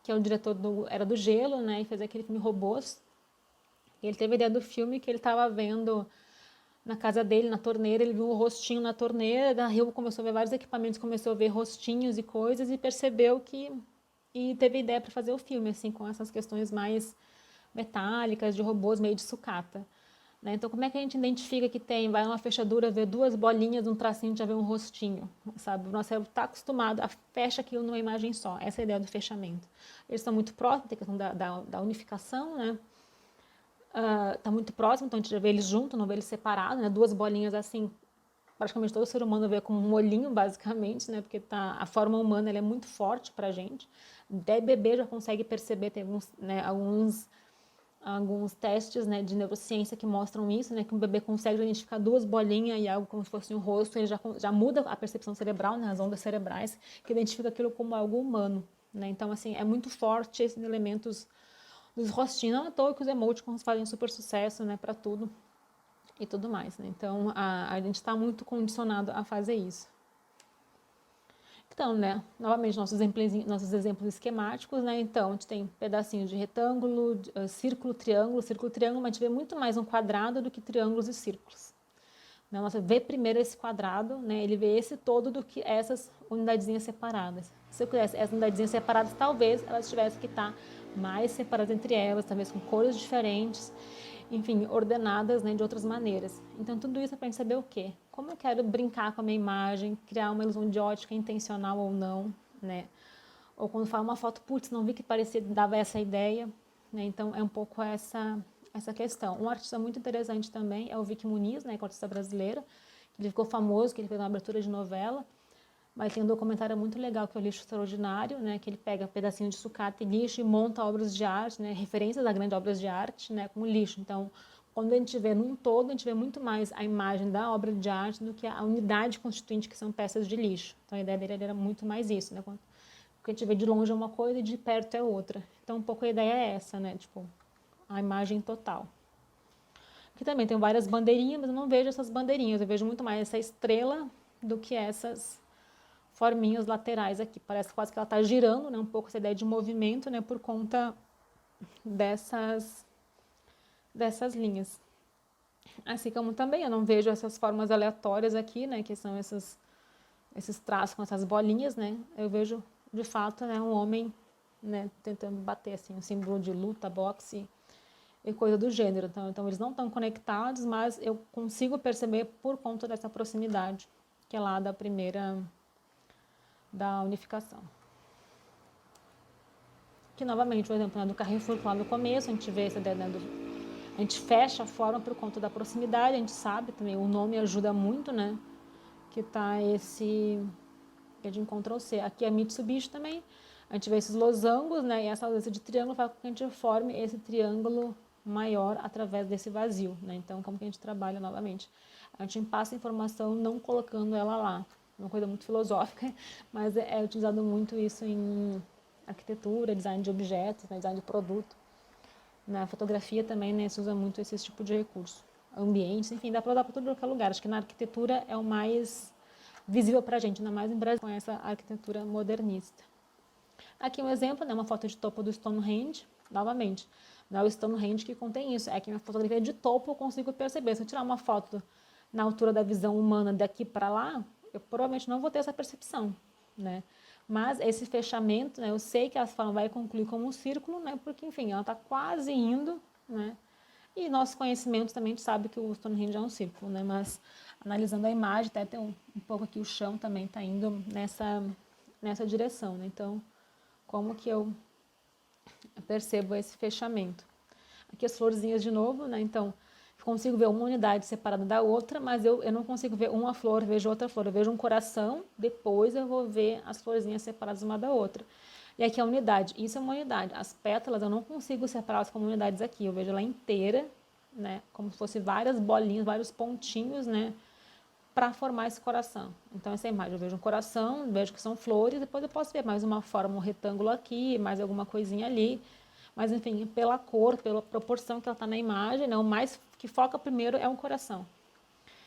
que é o diretor era do Gelo, né, e fez aquele filme Robôs. E ele teve a ideia do filme que ele estava vendo na casa dele, na torneira, ele viu um rostinho na torneira, daí começou a ver vários equipamentos, começou a ver rostinhos e coisas e percebeu que e teve a ideia para fazer o filme assim com essas questões mais metálicas de robôs meio de sucata. Né? Então, como é que a gente identifica que tem? Vai numa fechadura, vê duas bolinhas, um tracinho, já vê um rostinho, sabe? O nosso cérebro está acostumado a fecha aquilo numa imagem só. Essa é a ideia do fechamento. Eles estão muito próximos, tem a questão da unificação, né? Tá muito próximo, então a gente já vê eles juntos, não vê eles separados, né? Duas bolinhas assim, praticamente todo ser humano vê como um olhinho, basicamente, né? Porque a forma humana ela é muito forte pra gente. Até bebê já consegue perceber, tem alguns testes, né, de neurociência que mostram isso, né, que um bebê consegue identificar duas bolinhas e algo como se fosse um rosto, ele já muda a percepção cerebral, né, as ondas cerebrais, que identifica aquilo como algo humano. Né? Então, assim, é muito forte esses elementos dos rostinhos. Não é à toa que os emoticons fazem super sucesso, né, para tudo e tudo mais. Né? Então, a gente está muito condicionado a fazer isso. Então, né, novamente, nossos exemplos esquemáticos, né, então, a gente tem pedacinhos de retângulo, círculo, triângulo, mas a gente vê muito mais um quadrado do que triângulos e círculos. Né, nossa, vê primeiro esse quadrado, né, ele vê esse todo do que essas unidadezinhas separadas. Se eu quisesse essas unidadezinhas separadas, talvez elas tivessem que estar mais separadas entre elas, talvez com cores diferentes, enfim, ordenadas, né, de outras maneiras. Então, tudo isso é para a gente saber o quê? Como eu quero brincar com a minha imagem, criar uma ilusão de ótica intencional ou não, né? Ou quando falo uma foto, putz, não vi que parecia, dava essa ideia, né? Então, é um pouco essa questão. Um artista muito interessante também é o Vic Muniz, né, que é um artista brasileiro, que ele ficou famoso, que ele fez uma abertura de novela, mas tem um documentário muito legal que é o Lixo Extraordinário, né, que ele pega pedacinho de sucata e lixo e monta obras de arte, né, referências a grandes obras de arte, né, com lixo. Então, quando a gente vê num todo, a gente vê muito mais a imagem da obra de arte do que a unidade constituinte, que são peças de lixo. Então, a ideia dele era muito mais isso, né, porque a gente vê de longe é uma coisa e de perto é outra. Então, um pouco a ideia é essa, né, tipo, a imagem total. Aqui também tem várias bandeirinhas, mas eu não vejo essas bandeirinhas, eu vejo muito mais essa estrela do que essas forminhas laterais aqui. Parece quase que ela está girando, né, um pouco essa ideia de movimento, né, por conta dessas linhas. Assim como também eu não vejo essas formas aleatórias aqui, né, que são esses traços com essas bolinhas, né, eu vejo de fato, né, um homem, né, tentando bater assim um símbolo de luta, boxe e coisa do gênero. Então eles não estão conectados, mas eu consigo perceber por conta dessa proximidade que é lá da primeira da unificação. Aqui, novamente, o exemplo, né, do Carrefour, lá no começo, a gente vê essa ideia, né, a gente fecha a forma por conta da proximidade, a gente sabe também, o nome ajuda muito, né, que tá esse, que é de Ctrl+C. Aqui é Mitsubishi também, a gente vê esses losangos, né, e essa ausência de triângulo faz com que a gente forme esse triângulo maior através desse vazio, né, então como que a gente trabalha novamente? A gente passa a informação não colocando ela lá, uma coisa muito filosófica, mas é utilizado muito isso em arquitetura, design de objetos, né, design de produto. Na fotografia também, né, se usa muito esse tipo de recurso. Ambientes, enfim, dá para usar para todo qualquer lugar. Acho que na arquitetura é o mais visível para a gente, ainda mais em Brasil, com essa arquitetura modernista. Aqui um exemplo, né, uma foto de topo do Stonehenge, novamente. Não é o Stonehenge que contém isso, é que minha fotografia de topo eu consigo perceber. Se eu tirar uma foto na altura da visão humana daqui para lá, eu provavelmente não vou ter essa percepção, né? Mas esse fechamento, né, eu sei que a forma vai concluir como um círculo, né, porque, enfim, ela está quase indo, né? E nosso conhecimento também a gente sabe que o Stonehenge é um círculo, né? Mas analisando a imagem, até tem um pouco aqui o chão também está indo nessa direção, né? Então, como que eu percebo esse fechamento? Aqui as florzinhas de novo, né? Então, consigo ver uma unidade separada da outra, mas eu não consigo ver uma flor, vejo outra flor. Eu vejo um coração, depois eu vou ver as florzinhas separadas uma da outra. E aqui a unidade, isso é uma unidade. As pétalas eu não consigo separá-las como unidades aqui, eu vejo ela inteira, né? Como se fosse várias bolinhas, vários pontinhos, né? Para formar esse coração. Então, essa imagem, eu vejo um coração, vejo que são flores, depois eu posso ver mais uma forma, um retângulo aqui, mais alguma coisinha ali. Mas, enfim, pela cor, pela proporção que ela está na imagem, né, o mais que foca primeiro é um coração.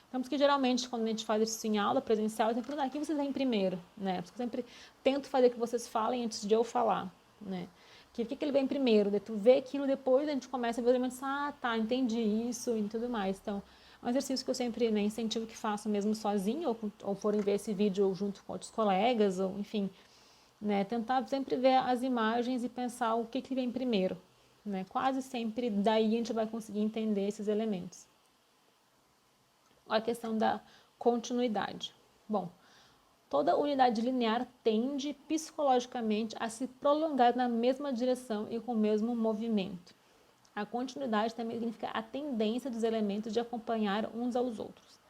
Então, porque geralmente, quando a gente faz isso em aula presencial, eu sempre pergunto, o que vocês veem primeiro? Né? Porque eu sempre tento fazer que vocês falem antes de eu falar. Né? O que ele vem primeiro? De tu vê aquilo, depois a gente começa a ver os elementos, tá, entendi isso e tudo mais. Então, é um exercício que eu sempre, né, incentivo que façam mesmo sozinho, ou forem ver esse vídeo junto com outros colegas, ou enfim, né, tentar sempre ver as imagens e pensar o que vem primeiro. Né? Quase sempre daí a gente vai conseguir entender esses elementos. A questão da continuidade. Bom, toda unidade linear tende psicologicamente a se prolongar na mesma direção e com o mesmo movimento. A continuidade também significa a tendência dos elementos de acompanhar uns aos outros,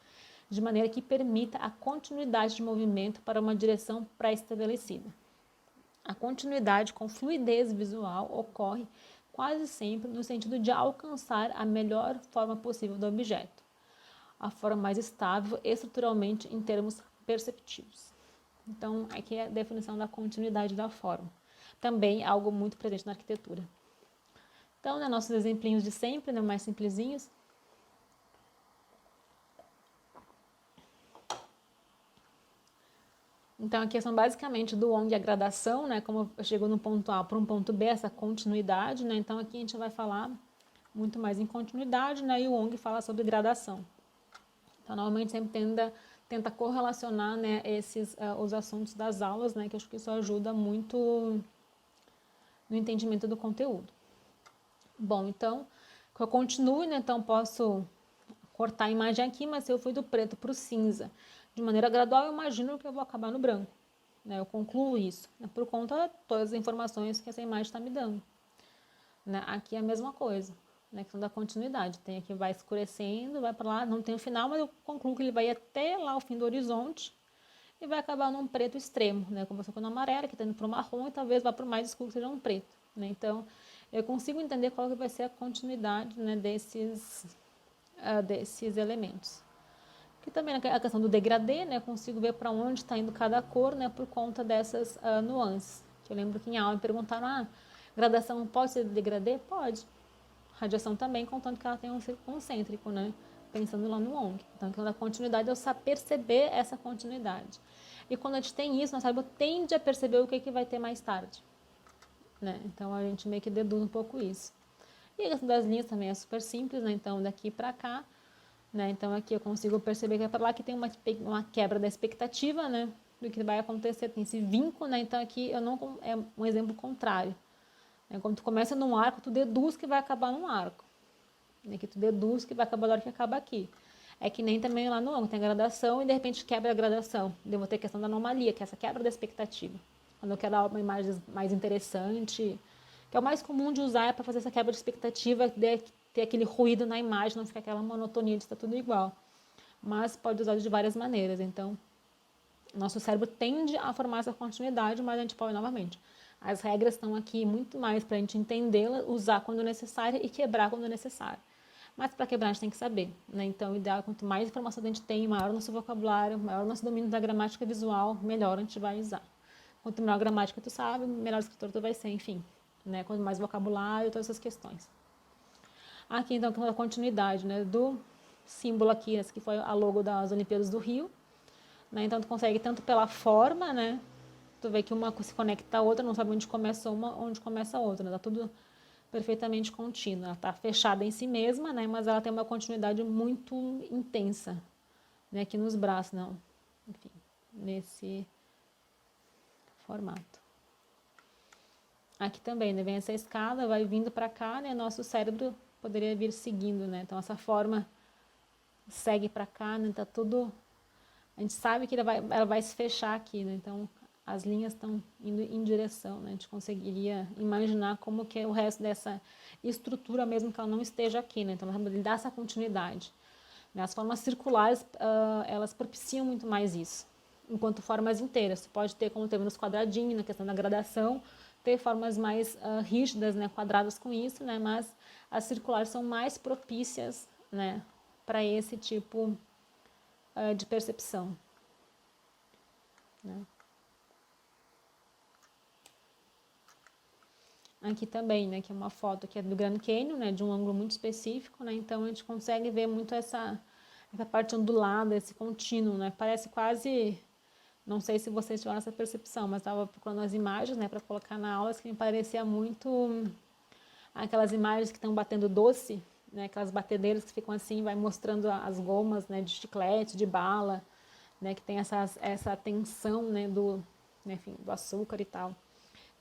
de maneira que permita a continuidade de movimento para uma direção pré-estabelecida. A continuidade com fluidez visual ocorre quase sempre no sentido de alcançar a melhor forma possível do objeto, a forma mais estável estruturalmente em termos perceptivos. Então, aqui é a definição da continuidade da forma. Também algo muito presente na arquitetura. Então, né, nossos exemplinhos de sempre, né, mais simplesinhos. Então, a questão basicamente do ONG e a gradação, né, como eu chego no ponto A para um ponto B, essa continuidade, né, então aqui a gente vai falar muito mais em continuidade, né, e o ONG fala sobre gradação. Então, normalmente sempre tenta correlacionar, né, os assuntos das aulas, né, que eu acho que isso ajuda muito no entendimento do conteúdo. Bom, então, que eu continue, né, então posso cortar a imagem aqui, mas se eu fui do preto para o cinza de maneira gradual, eu imagino que eu vou acabar no branco. Né? Eu concluo isso, né? Por conta de todas as informações que essa imagem está me dando. Né? Aqui é a mesma coisa, né? Questão da continuidade. Tem aqui, vai escurecendo, vai para lá, não tem o final, mas eu concluo que ele vai até lá o fim do horizonte e vai acabar num preto extremo, né? Começou com o amarelo, que está indo para o marrom e talvez vá para o mais escuro, que seja um preto. Né? Então, eu consigo entender qual que vai ser a continuidade, né, desses elementos. Que também a questão do degradê, né, eu consigo ver para onde está indo cada cor, né, por conta dessas nuances. Que eu lembro que em aula me perguntaram, gradação pode ser degradê? Pode. Radiação também, contanto que ela tem um círculo concêntrico, né, pensando lá no ONG. Então, quando a continuidade, eu saber perceber essa continuidade. E quando a gente tem isso, nosso cérebro tende a perceber o que vai ter mais tarde. Né? Então, a gente meio que deduz um pouco isso. E a questão das linhas também é super simples, né? Então, daqui para cá, né? Então, aqui eu consigo perceber que é para lá que tem uma quebra da expectativa, né? Do que vai acontecer, tem esse vínculo, né? Então, aqui eu não é um exemplo contrário. Quando tu começa num arco, tu deduz que vai acabar num arco. Aqui tu deduz que vai acabar na hora que acaba aqui. É que nem também lá no ângulo, tem a gradação e de repente quebra a gradação. Eu vou ter a questão da anomalia, que é essa quebra da expectativa. Quando eu quero uma imagem mais interessante, que é o mais comum de usar é para fazer essa quebra de expectativa, de ter aquele ruído na imagem, não ficar aquela monotonia de estar tudo igual. Mas pode usar de várias maneiras, então nosso cérebro tende a formar essa continuidade, mas a gente pode novamente. As regras estão aqui muito mais para a gente entendê-la, usar quando necessário e quebrar quando necessário. Mas para quebrar a gente tem que saber, né? Então, o ideal é quanto mais informação a gente tem, maior o nosso vocabulário, maior o nosso domínio da gramática visual, melhor a gente vai usar. Quanto melhor a gramática tu sabe, melhor escritor tu vai ser, enfim. Né? Quanto mais vocabulário, todas essas questões. Aqui, então, a continuidade, né? Do símbolo aqui, esse que foi a logo das Olimpíadas do Rio. Né? Então, tu consegue tanto pela forma, né? Tu vê que uma se conecta à outra, não sabe onde começa uma, onde começa a outra. Né? Tá tudo perfeitamente contínua. Ela está fechada em si mesma, né? Mas ela tem uma continuidade muito intensa, né? Aqui nos braços, não. Enfim, nesse formato. Aqui também, né? Vem essa escada, vai vindo para cá, né? Nosso cérebro poderia vir seguindo, né? Então, essa forma segue para cá, né? Tá tudo... A gente sabe que ela vai se fechar aqui, né? Então, as linhas estão indo em direção, né? A gente conseguiria imaginar como que é o resto dessa estrutura, mesmo que ela não esteja aqui, né? Então, ela dá essa continuidade. As formas circulares, elas propiciam muito mais isso, enquanto formas inteiras. Você pode ter, como teve nos quadradinhos, na questão da gradação, ter formas mais rígidas, né? Quadradas com isso, né? Mas as circulares são mais propícias, né? Para esse tipo de percepção. Né? Aqui também, né, que é uma foto que é do Grand Canyon, né, de um ângulo muito específico, né, então a gente consegue ver muito essa parte ondulada, esse contínuo, né, parece quase, não sei se vocês tiveram essa percepção, mas estava procurando as imagens, né, para colocar na aula, que me parecia muito aquelas imagens que estão batendo doce, né, aquelas batedeiras que ficam assim, vai mostrando as gomas, né, de chiclete, de bala, né, que tem essa tensão, né, enfim, do açúcar e tal.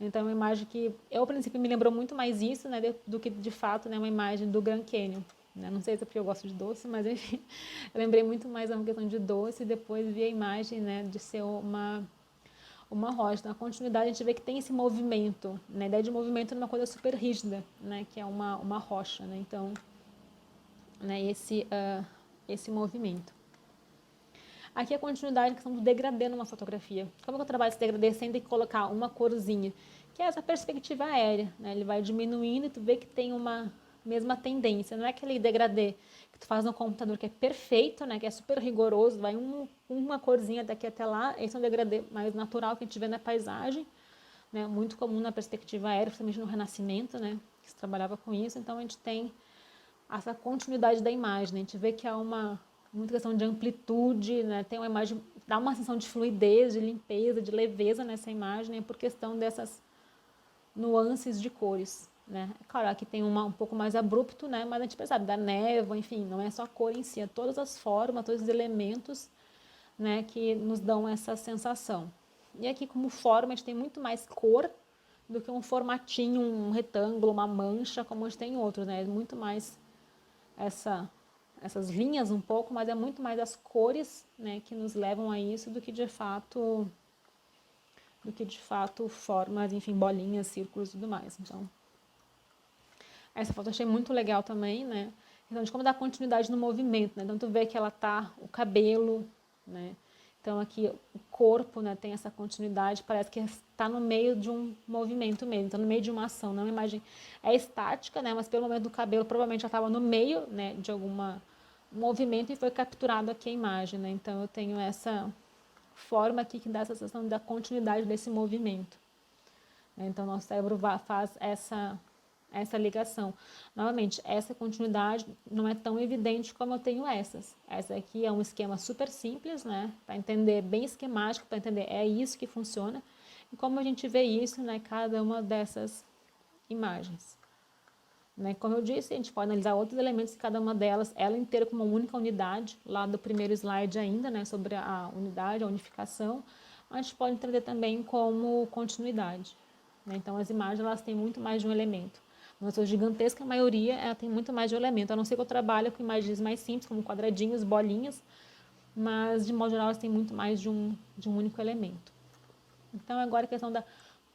Então, é uma imagem que, eu, a princípio, me lembrou muito mais isso, né, do que, de fato, né, uma imagem do Grand Canyon. Né? Não sei se é porque eu gosto de doce, mas, enfim, eu lembrei muito mais uma questão de doce e depois vi a imagem, né, de ser uma rocha. Na continuidade, a gente vê que tem esse movimento, né, a ideia de movimento numa coisa super rígida, né, que é uma rocha, né, então, né, esse movimento. Aqui é a continuidade, a questão do degradê numa fotografia. Como que eu trabalho esse degradê sem ter que colocar uma corzinha? Que é essa perspectiva aérea, né? Ele vai diminuindo e tu vê que tem uma mesma tendência. Não é aquele degradê que tu faz no computador que é perfeito, né? Que é super rigoroso, vai uma corzinha daqui até lá. Esse é um degradê mais natural que a gente vê na paisagem, né? Muito comum na perspectiva aérea, principalmente no Renascimento, né? Que se trabalhava com isso. Então a gente tem essa continuidade da imagem, né? A gente vê que há muita questão de amplitude, né? Tem uma imagem, dá uma sensação de fluidez, de limpeza, de leveza nessa imagem, né? Por questão dessas nuances de cores, né? Claro, aqui tem um pouco mais abrupto, né? Mas a gente percebe da névoa, enfim, não é só a cor em si, é todas as formas, todos os elementos, né? Que nos dão essa sensação. E aqui, como forma, a gente tem muito mais cor do que um formatinho, um retângulo, uma mancha, como a gente tem em outros, né? Muito mais essas linhas um pouco, mas é muito mais as cores, né, que nos levam a isso do que de fato formas, enfim, bolinhas, círculos e tudo mais. Então, essa foto eu achei muito legal também, né? Então, de como dar continuidade no movimento, né? Então, tu vê que ela tá, o cabelo, né? Então, aqui o corpo, né, tem essa continuidade, parece que está no meio de um movimento mesmo, está no meio de uma ação, não é uma imagem estática, né, mas pelo momento do cabelo provavelmente já estava no meio, né, de algum movimento e foi capturado aqui a imagem, né, então eu tenho essa forma aqui que dá essa sensação da continuidade desse movimento. Então, nosso cérebro faz essa ligação. Novamente, essa continuidade não é tão evidente como eu tenho essas. Essa aqui é um esquema super simples, né? Para entender, bem esquemático, para entender é isso que funciona. E como a gente vê isso, né? Cada uma dessas imagens. Né? Como eu disse, a gente pode analisar outros elementos de cada uma delas, ela inteira como uma única unidade, lá do primeiro slide ainda, né? Sobre a unidade, a unificação. A gente pode entender também como continuidade. Né? Então, as imagens elas têm muito mais de um elemento. Na sua gigantesca maioria, ela tem muito mais de um elemento, a não ser que eu trabalhe com imagens mais simples, como quadradinhos, bolinhas, mas de modo geral elas têm muito mais de um único elemento. Então agora a questão da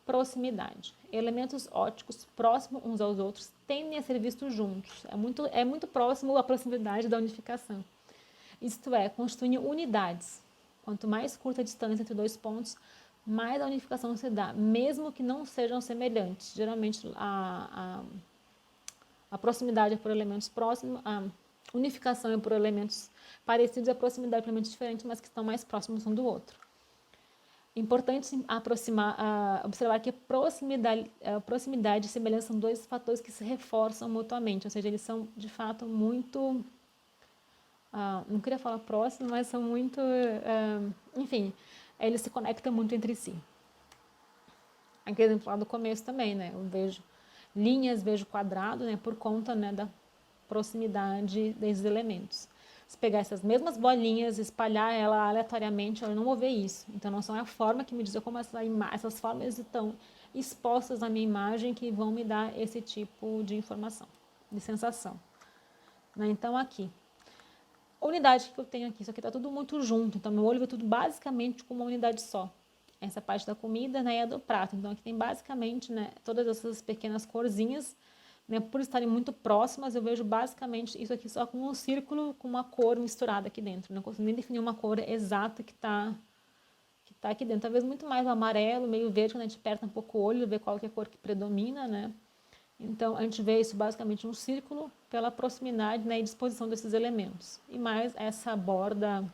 proximidade. Elementos ópticos próximos uns aos outros tendem a ser vistos juntos. É muito próximo a proximidade da unificação. Isto é, constituem unidades. Quanto mais curta a distância entre dois pontos, mais a unificação se dá, mesmo que não sejam semelhantes. Geralmente a proximidade é por elementos próximos, a unificação é por elementos parecidos e a proximidade é por elementos diferentes, mas que estão mais próximos um do outro. Importante observar que proximidade e semelhança são dois fatores que se reforçam mutuamente, ou seja, eles são de fato muito, não queria falar próximos, mas são muito, enfim, eles se conectam muito entre si. Aqui exemplo lá do começo também, né? Eu vejo linhas, vejo quadrado, né? Por conta, né, da proximidade desses elementos. Se pegar essas mesmas bolinhas, espalhar ela aleatoriamente, eu não vou ver isso. Então, não são a forma que me diz como essas formas estão expostas na minha imagem que vão me dar esse tipo de informação, de sensação. Né? Então, aqui. A unidade que eu tenho aqui, isso aqui está tudo muito junto. Então, meu olho vê tudo basicamente como uma unidade só. Essa parte da comida, né, e a do prato. Então, aqui tem basicamente, né, todas essas pequenas corzinhas, né, por estarem muito próximas, eu vejo basicamente isso aqui só com um círculo com uma cor misturada aqui dentro. Não consigo nem definir uma cor exata que tá aqui dentro. Talvez muito mais o amarelo, meio verde, quando a gente aperta um pouco o olho, vê qual que é a cor que predomina, né? Então, a gente vê isso basicamente um círculo pela proximidade, né, e disposição desses elementos. E mais essa borda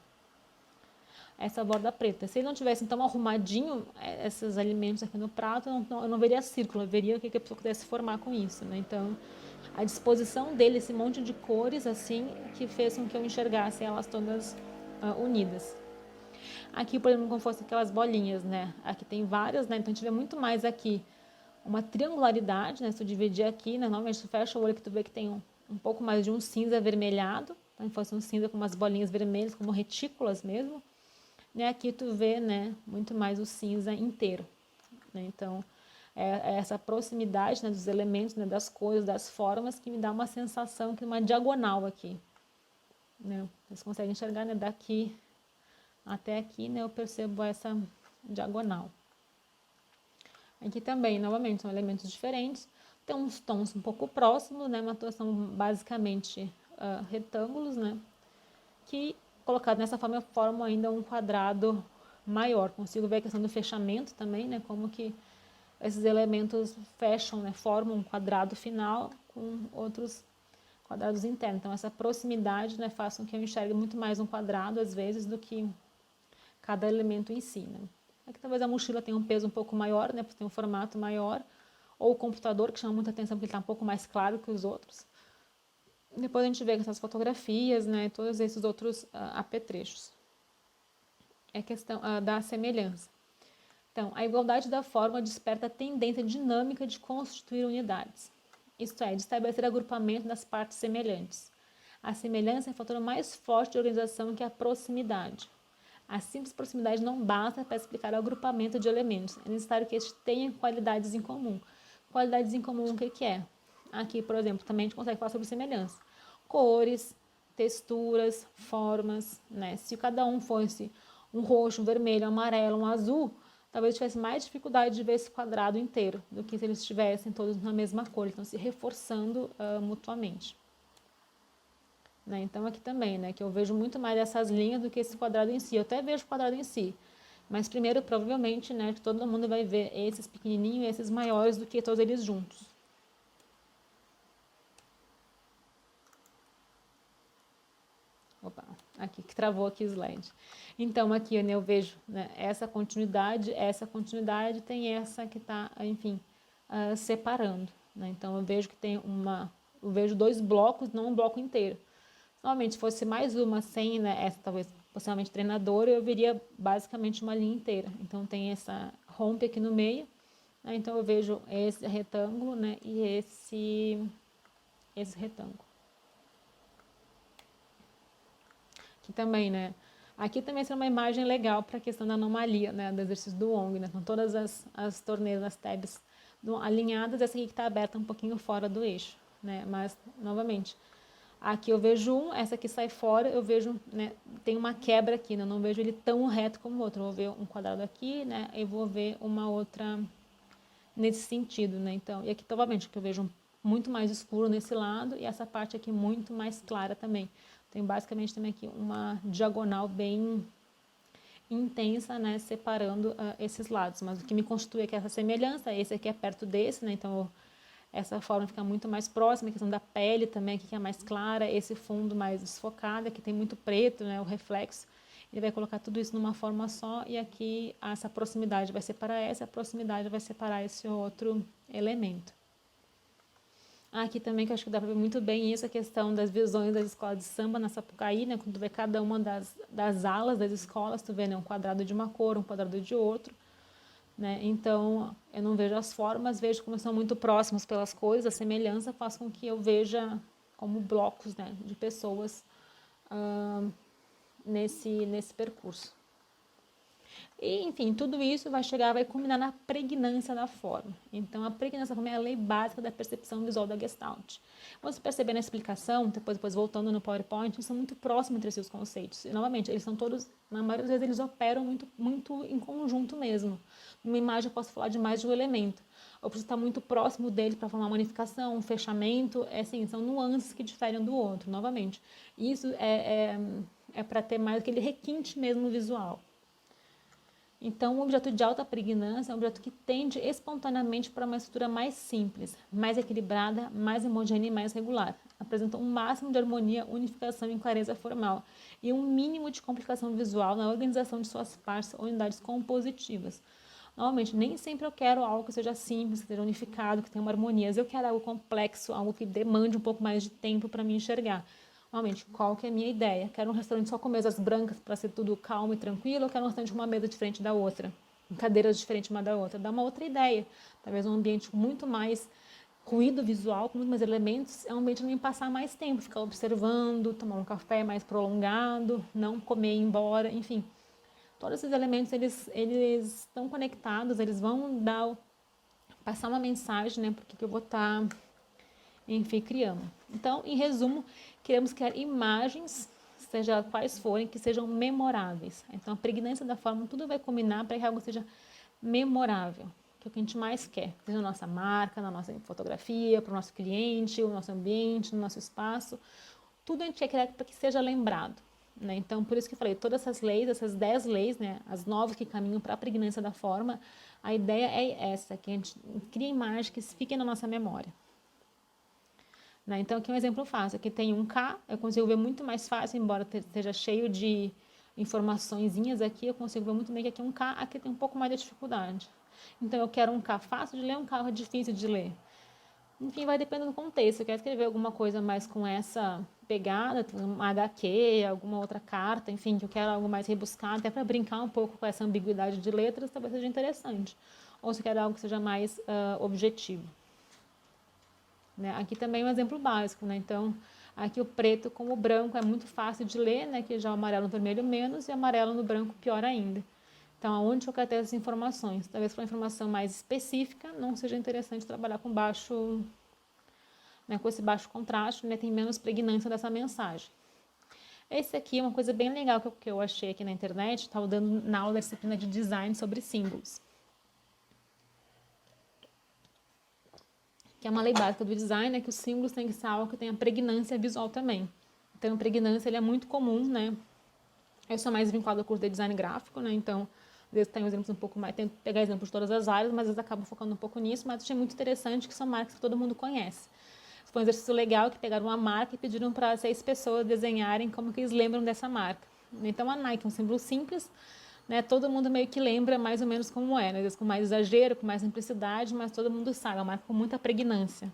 preta. Se ele não tivesse então arrumadinho esses alimentos aqui no prato, eu não veria círculo, eu veria o que a pessoa pudesse formar com isso, né? Então, a disposição dele, esse monte de cores assim, que fez com que eu enxergasse elas todas unidas. Aqui, por exemplo, como fosse aquelas bolinhas, né? Aqui tem várias, né? Então a gente vê muito mais aqui uma triangularidade, né? Se tu dividir aqui, né? Normalmente tu fecha o olho que tu vê que tem um pouco mais de um cinza avermelhado, então fosse um cinza com umas bolinhas vermelhas, como retículas mesmo. Né, aqui tu vê, né, muito mais o cinza inteiro. Né? Então, é essa proximidade, né, dos elementos, né, das cores, das formas, que me dá uma sensação que uma diagonal aqui. Né? Vocês conseguem enxergar, né, daqui até aqui, né, eu percebo essa diagonal. Aqui também, novamente, são elementos diferentes. Tem uns tons um pouco próximos, né, uma são basicamente retângulos, né, que colocado nessa forma, formam ainda um quadrado maior. Consigo ver a questão do fechamento também, né? Como que esses elementos fecham, né? Formam um quadrado final com outros quadrados internos. Então, essa proximidade, né, faz com que eu enxergue muito mais um quadrado, às vezes, do que cada elemento em si, né? Aqui talvez a mochila tenha um peso um pouco maior, né? Porque tem um formato maior. Ou o computador, que chama muita atenção porque ele está um pouco mais claro que os outros. Depois a gente vê essas fotografias, né, todos esses outros apetrechos. É questão da semelhança. Então, a igualdade da forma desperta a tendência dinâmica de constituir unidades. Isto é, de estabelecer agrupamento das partes semelhantes. A semelhança é o fator mais forte de organização que a proximidade. A simples proximidade não basta para explicar o agrupamento de elementos. É necessário que estes tenham qualidades em comum. Qualidades em comum, o que é? Aqui, por exemplo, também a gente consegue falar sobre semelhança. Cores, texturas, formas, né? Se cada um fosse um roxo, um vermelho, um amarelo, um azul, talvez tivesse mais dificuldade de ver esse quadrado inteiro do que se eles estivessem todos na mesma cor, então se reforçando mutuamente. Né? Então aqui também, né, que eu vejo muito mais essas linhas do que esse quadrado em si. Eu até vejo o quadrado em si, mas primeiro, provavelmente, né, que todo mundo vai ver esses pequenininhos e esses maiores do que todos eles juntos. Opa, aqui que travou aqui o slide. Então, aqui, né, eu vejo, né, essa continuidade tem essa que está, enfim, separando. Né? Então, eu vejo que tem eu vejo dois blocos, não um bloco inteiro. Normalmente, se fosse mais uma sem, né, essa talvez possivelmente treinadora, eu veria basicamente uma linha inteira. Então, tem essa rompe aqui no meio, né? Então eu vejo esse retângulo, né, e esse retângulo. Aqui também, né? Aqui também é uma imagem legal para a questão da anomalia, né, do exercício do Wong, né? Então, todas as torneiras, as tabs alinhadas, essa aqui que está aberta um pouquinho fora do eixo, né? Mas, novamente, aqui eu vejo um, essa aqui sai fora, eu vejo, né, tem uma quebra aqui, né? Eu não vejo ele tão reto como o outro. Eu vou ver um quadrado aqui, né? E vou ver uma outra nesse sentido, né? Então, e aqui, novamente, que eu vejo muito mais escuro nesse lado e essa parte aqui muito mais clara também. Tem basicamente também aqui uma diagonal bem intensa, né, separando esses lados. Mas o que me constitui aqui é essa semelhança, esse aqui é perto desse, né? Então, essa forma fica muito mais próxima, a questão da pele também, aqui que é mais clara, esse fundo mais desfocado, aqui tem muito preto, né, o reflexo. Ele vai colocar tudo isso numa forma só e aqui essa proximidade vai separar essa, a proximidade vai separar esse outro elemento. Aqui também que eu acho que dá para ver muito bem isso, a questão das visões das escolas de samba na Sapucaí, né, quando tu vê cada uma das alas das escolas, tu vê, né, um quadrado de uma cor, um quadrado de outro. Né? Então, eu não vejo as formas, vejo como são muito próximos pelas coisas, a semelhança faz com que eu veja como blocos, né, de pessoas nesse percurso. E, enfim, tudo isso vai culminar na pregnância da forma. Então, a pregnância da forma é a lei básica da percepção visual da Gestalt. Você perceber na explicação, depois voltando no PowerPoint, eles são muito próximos entre si os conceitos. E, novamente, eles são todos, na maioria das vezes, eles operam muito, muito em conjunto mesmo. Numa imagem eu posso falar de mais de um elemento. Eu preciso estar muito próximo dele para formar uma unificação, um fechamento. Assim, são nuances que diferem um do outro, novamente. Isso é para ter mais aquele requinte mesmo visual. Então, o objeto de alta pregnância é um objeto que tende espontaneamente para uma estrutura mais simples, mais equilibrada, mais homogênea e mais regular. Apresenta um máximo de harmonia, unificação e clareza formal e um mínimo de complicação visual na organização de suas partes ou unidades compositivas. Normalmente, nem sempre eu quero algo que seja simples, que seja unificado, que tenha uma harmonia. Às vezes eu quero algo complexo, algo que demande um pouco mais de tempo para me enxergar. Normalmente, qual que é a minha ideia? Quero um restaurante só com mesas brancas para ser tudo calmo e tranquilo, ou quero um restaurante com uma mesa diferente da outra, com cadeiras diferentes uma da outra? Dá uma outra ideia. Talvez um ambiente com muito mais ruído visual, com muito mais elementos, é um ambiente para me passar mais tempo, ficar observando, tomar um café mais prolongado, não comer e ir embora, enfim. Todos esses elementos, eles estão conectados, eles vão passar uma mensagem, né, porque eu vou estar, enfim, criando. Então, em resumo, queremos criar imagens, seja quais forem, que sejam memoráveis. Então, a pregnância da forma, tudo vai combinar para que algo seja memorável, que é o que a gente mais quer, seja na nossa marca, na nossa fotografia, para o nosso cliente, o nosso ambiente, no nosso espaço. Tudo a gente quer criar para que seja lembrado. Né? Então, por isso que eu falei, todas essas leis, essas 10 leis, né, as 9 que caminham para a pregnância da forma, a ideia é essa, que a gente cria imagens que fiquem na nossa memória. Né? Então, aqui é um exemplo fácil. Aqui tem um K, eu consigo ver muito mais fácil, embora esteja cheio de informaçõezinhas aqui, eu consigo ver muito bem que aqui é um K, aqui tem um pouco mais de dificuldade. Então, eu quero um K fácil de ler, um K difícil de ler. Enfim, vai depender do contexto. Eu quero escrever alguma coisa mais com essa pegada, uma HQ, alguma outra carta, enfim, que eu quero algo mais rebuscado, até para brincar um pouco com essa ambiguidade de letras, talvez seja interessante. Ou se eu quero algo que seja mais objetivo. Né? Aqui também é um exemplo básico, né? Então, aqui o preto com o branco é muito fácil de ler, né? Que já o amarelo no vermelho menos e o amarelo no branco pior ainda. Então, aonde eu quero ter essas informações? Talvez para uma informação mais específica não seja interessante trabalhar com baixo, né, com esse baixo contraste, né? Tem menos pregnância dessa mensagem. Esse aqui é uma coisa bem legal que eu achei aqui na internet, estava dando na aula da disciplina de design sobre símbolos. Que é uma lei básica do design, é que os símbolos têm que ser algo que tenha pregnância visual também. Então, a pregnância ele é muito comum, né? Eu sou mais vinculada ao curso de design gráfico, né? Então, às vezes tem exemplos um pouco mais, tento pegar exemplos de todas as áreas, mas às vezes acabo focando um pouco nisso, mas achei muito interessante que são marcas que todo mundo conhece. Foi um exercício legal que pegaram uma marca e pediram para 6 pessoas desenharem como que eles lembram dessa marca. Então, a Nike é um símbolo simples, né? Todo mundo meio que lembra mais ou menos como é, né? Às vezes com mais exagero, com mais simplicidade, mas todo mundo sabe, é uma marca com muita pregnância.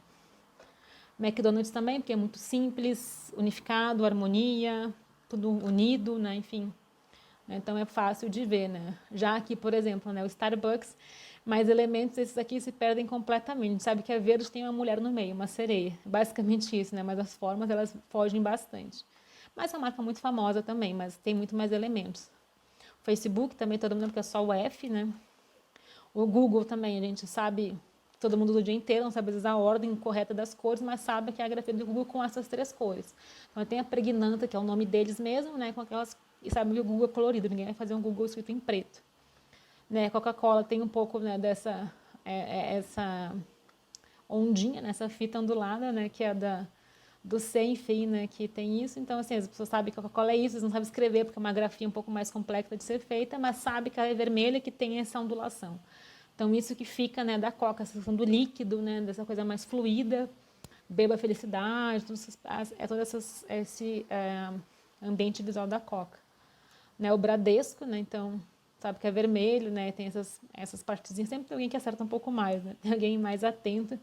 McDonald's também, porque é muito simples, unificado, harmonia, tudo unido, né? Enfim. Então é fácil de ver, né? Já aqui, por exemplo, né, o Starbucks, mais elementos esses aqui se perdem completamente. A gente sabe que a verde tem uma mulher no meio, uma sereia. Basicamente isso, né? Mas as formas, elas fogem bastante. Mas é uma marca muito famosa também, mas tem muito mais elementos. O Facebook também, todo mundo lembra que é só o F, né? O Google também, a gente sabe todo mundo usa o dia inteiro, não sabe às vezes a ordem correta das cores, mas sabe que é a grafia do Google com essas 3 cores. Então tem a Pregnanta, que é o nome deles mesmo, né, com aquelas, e sabe que o Google é colorido, ninguém vai fazer um Google escrito em preto. Né, Coca-Cola tem um pouco, né, dessa essa ondinha, né, essa fita ondulada, né, que é do C, enfim, né, que tem isso. Então, assim, as pessoas sabem que Coca-Cola é isso, eles não sabem escrever, porque é uma grafia um pouco mais complexa de ser feita, mas sabe que ela é vermelha, que tem essa ondulação. Então, isso que fica, né, da Coca, essa questão do líquido, né, dessa coisa mais fluida, beba a felicidade, todo esse ambiente visual da Coca. Né, o Bradesco, né, então, sabe que é vermelho, né, tem essas partezinhas, sempre tem alguém que acerta um pouco mais, né, tem alguém mais atento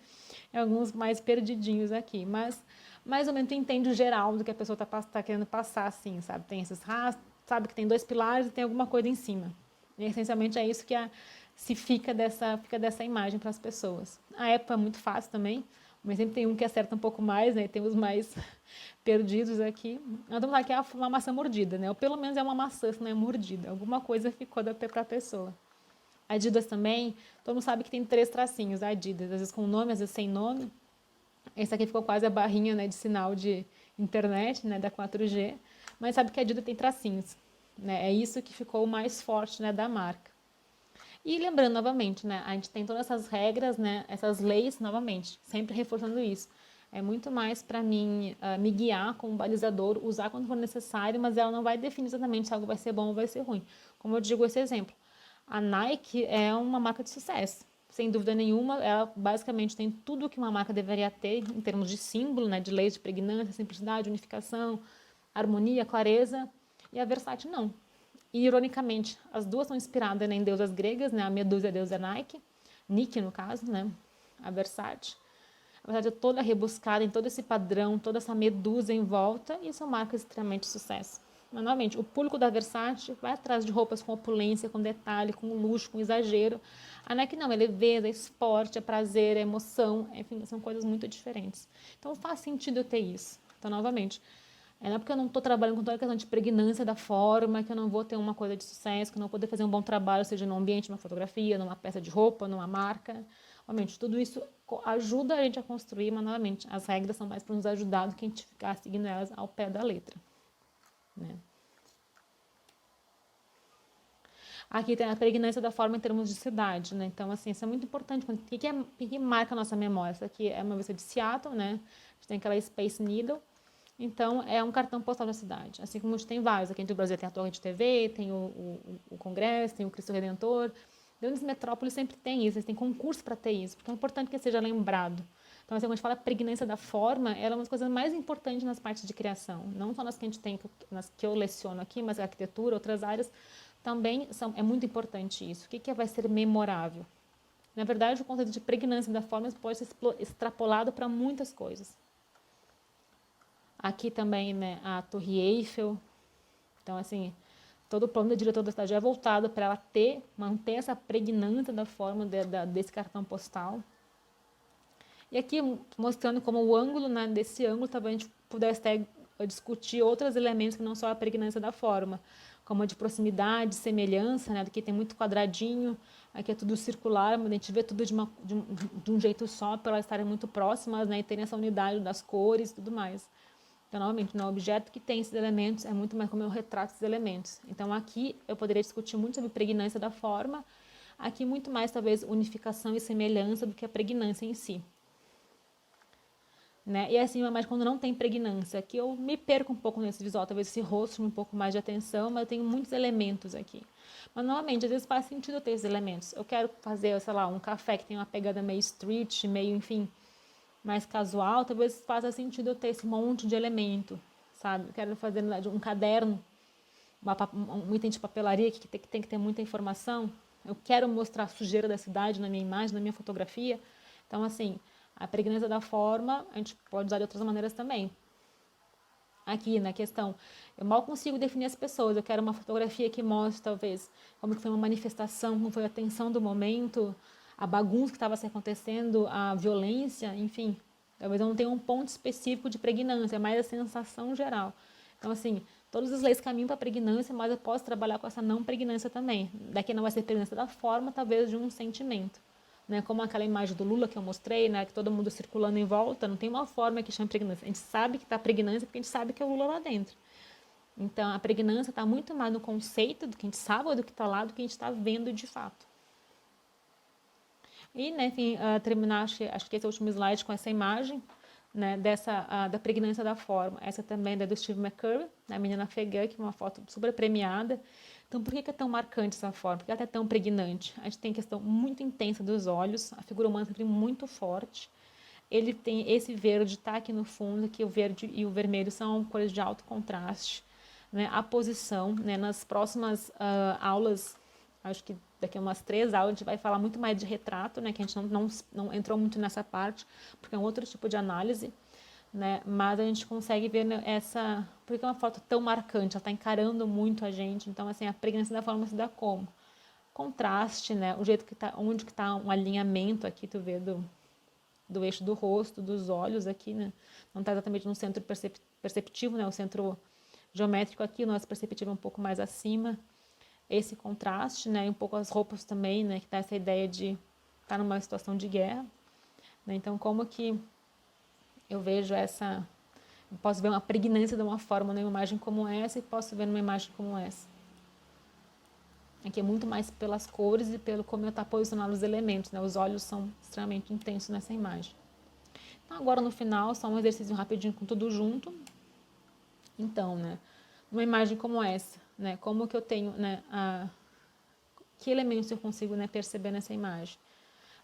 e alguns mais perdidinhos aqui, mas mais ou menos tu entende o geral do que a pessoa tá querendo passar, assim, sabe, tem esses rastros, sabe que tem 2 pilares e tem alguma coisa em cima, e essencialmente é isso que fica dessa imagem para as pessoas. A Apple é muito fácil também, mas sempre tem um que acerta um pouco mais, né, tem os mais perdidos aqui. Nós vamos lá que é uma maçã mordida, né? Ou pelo menos é uma maçã, se não é mordida. Alguma coisa ficou para a pessoa. A Adidas também, todo mundo sabe que tem 3 tracinhos, a Adidas, às vezes com nome, às vezes sem nome. Esse aqui ficou quase a barrinha, né, de sinal de internet, né, da 4G, mas sabe que a Adidas tem tracinhos, né? É isso que ficou o mais forte, né, da marca. E lembrando novamente, né, a gente tem todas essas regras, né, essas leis, novamente, sempre reforçando isso. É muito mais para mim me guiar como balizador, usar quando for necessário, mas ela não vai definir exatamente se algo vai ser bom ou vai ser ruim. Como eu digo esse exemplo, a Nike é uma marca de sucesso. Sem dúvida nenhuma, ela basicamente tem tudo o que uma marca deveria ter em termos de símbolo, né, de leis de pregnância, simplicidade, unificação, harmonia, clareza. E a Versace não. E, ironicamente, as duas são inspiradas, né, em deusas gregas, né? A Medusa é a deusa Nike no caso, né? A Versace. A Versace é toda rebuscada em todo esse padrão, toda essa medusa em volta, e são marcas extremamente de sucesso. Mas, novamente, o público da Versace vai atrás de roupas com opulência, com detalhe, com luxo, com exagero. A Nike não, é leveza, é esporte, é prazer, é emoção, enfim, são coisas muito diferentes. Então faz sentido eu ter isso. Então, novamente, não é porque eu não estou trabalhando com toda a questão de pregnância da forma, que eu não vou ter uma coisa de sucesso, que eu não vou poder fazer um bom trabalho, seja no ambiente, numa fotografia, numa peça de roupa, numa marca. Obviamente, tudo isso ajuda a gente a construir, mas, novamente, as regras são mais para nos ajudar do que a gente ficar seguindo elas ao pé da letra. Né? Aqui tem a pregnância da forma em termos de cidade, né? Então, assim, isso é muito importante. O que marca a nossa memória? Essa aqui é uma vista de Seattle, né? A gente tem aquela Space Needle. Então, é um cartão postal da cidade. Assim como a gente tem vários. Aqui no Brasil tem a Torre de TV, tem o Congresso, tem o Cristo Redentor. Grandes metrópoles sempre tem isso, eles têm concurso para ter isso, porque é importante que seja lembrado. Então, assim, quando a gente fala pregnância da forma, ela é uma das coisas mais importantes nas partes de criação. Não só nas que a gente tem, nas que eu leciono aqui, mas a arquitetura, outras áreas, também é muito importante isso. O que vai ser memorável? Na verdade, o conceito de pregnância da forma pode ser extrapolado para muitas coisas. Aqui também, né, a Torre Eiffel. Então, assim, todo o plano do diretor da cidade é voltado para ela manter essa pregnância da forma desse cartão postal. E aqui mostrando como o ângulo, né, desse ângulo talvez a gente pudesse até discutir outros elementos que não só a pregnância da forma, como a de proximidade, semelhança, né, do que tem muito quadradinho, aqui é tudo circular, mas a gente vê tudo de um jeito só, para elas estarem muito próximas, né, e terem essa unidade das cores e tudo mais. Então, novamente, no objeto que tem esses elementos, é muito mais como eu retrato esses elementos. Então, aqui eu poderia discutir muito sobre pregnância da forma, aqui muito mais, talvez, unificação e semelhança do que a pregnância em si. Né? E assim, mas quando não tem pregnância, aqui eu me perco um pouco nesse visual, talvez esse rosto um pouco mais de atenção, mas eu tenho muitos elementos aqui. Mas, novamente, às vezes faz sentido eu ter esses elementos. Eu quero fazer, sei lá, um café que tem uma pegada meio street, meio, enfim, mais casual, talvez faça sentido eu ter esse monte de elemento, sabe? Eu quero fazer um caderno, um item de papelaria que tem que ter muita informação. Eu quero mostrar a sujeira da cidade na minha imagem, na minha fotografia. Então, assim, a pregnância da forma, a gente pode usar de outras maneiras também. Aqui, na questão, eu mal consigo definir as pessoas. Eu quero uma fotografia que mostre, talvez, como foi uma manifestação, como foi a tensão do momento, a bagunça que estava se acontecendo, a violência, enfim. Talvez eu não tenha um ponto específico de pregnância, é mais a sensação geral. Então, assim, todas as leis caminham para a pregnância, mas eu posso trabalhar com essa não pregnância também. Daqui não vai ser pregnância da forma, talvez de um sentimento. né? Como aquela imagem do Lula que eu mostrei, né? Que todo mundo circulando em volta, não tem uma forma que chama pregnância. A gente sabe que está pregnância porque a gente sabe que é o Lula lá dentro. Então, a pregnância está muito mais no conceito do que a gente sabe, do que está lá, do que a gente está vendo de fato. E, né, enfim, terminar, acho que esse é o último slide com essa imagem, né, da pregnância da forma. Essa também é do Steve McCurry, da menina afegã, que é uma foto super premiada. Então, por que é tão marcante essa forma? Por que ela é tão pregnante? A gente tem questão muito intensa dos olhos, a figura humana sempre muito forte. Ele tem esse verde, tá aqui no fundo, que o verde e o vermelho são cores de alto contraste. Né? A posição, né, nas próximas aulas, acho que daqui a umas 3 aulas, a gente vai falar muito mais de retrato, né, que a gente não entrou muito nessa parte, porque é um outro tipo de análise, né, mas a gente consegue ver, né, por que é uma foto tão marcante, ela está encarando muito a gente, então, assim, a pregnância da forma se dá como? Contraste, né, o jeito que tá, onde que está um alinhamento aqui, tu vê do eixo do rosto, dos olhos aqui, né, não está exatamente no centro perceptivo, né, o centro geométrico aqui, o nosso perceptivo é um pouco mais acima, esse contraste, né, e um pouco as roupas também, né, que dá essa ideia de estar numa situação de guerra, né, então como que eu vejo eu posso ver uma pregnância de uma forma numa imagem como essa e posso ver numa imagem como essa. Aqui é muito mais pelas cores e pelo como eu estou posicionando os elementos, né, os olhos são extremamente intensos nessa imagem. Então agora no final, só um exercício rapidinho com tudo junto. Então, né, uma imagem como essa, né, como que eu tenho, né, que elementos eu consigo, né, perceber nessa imagem.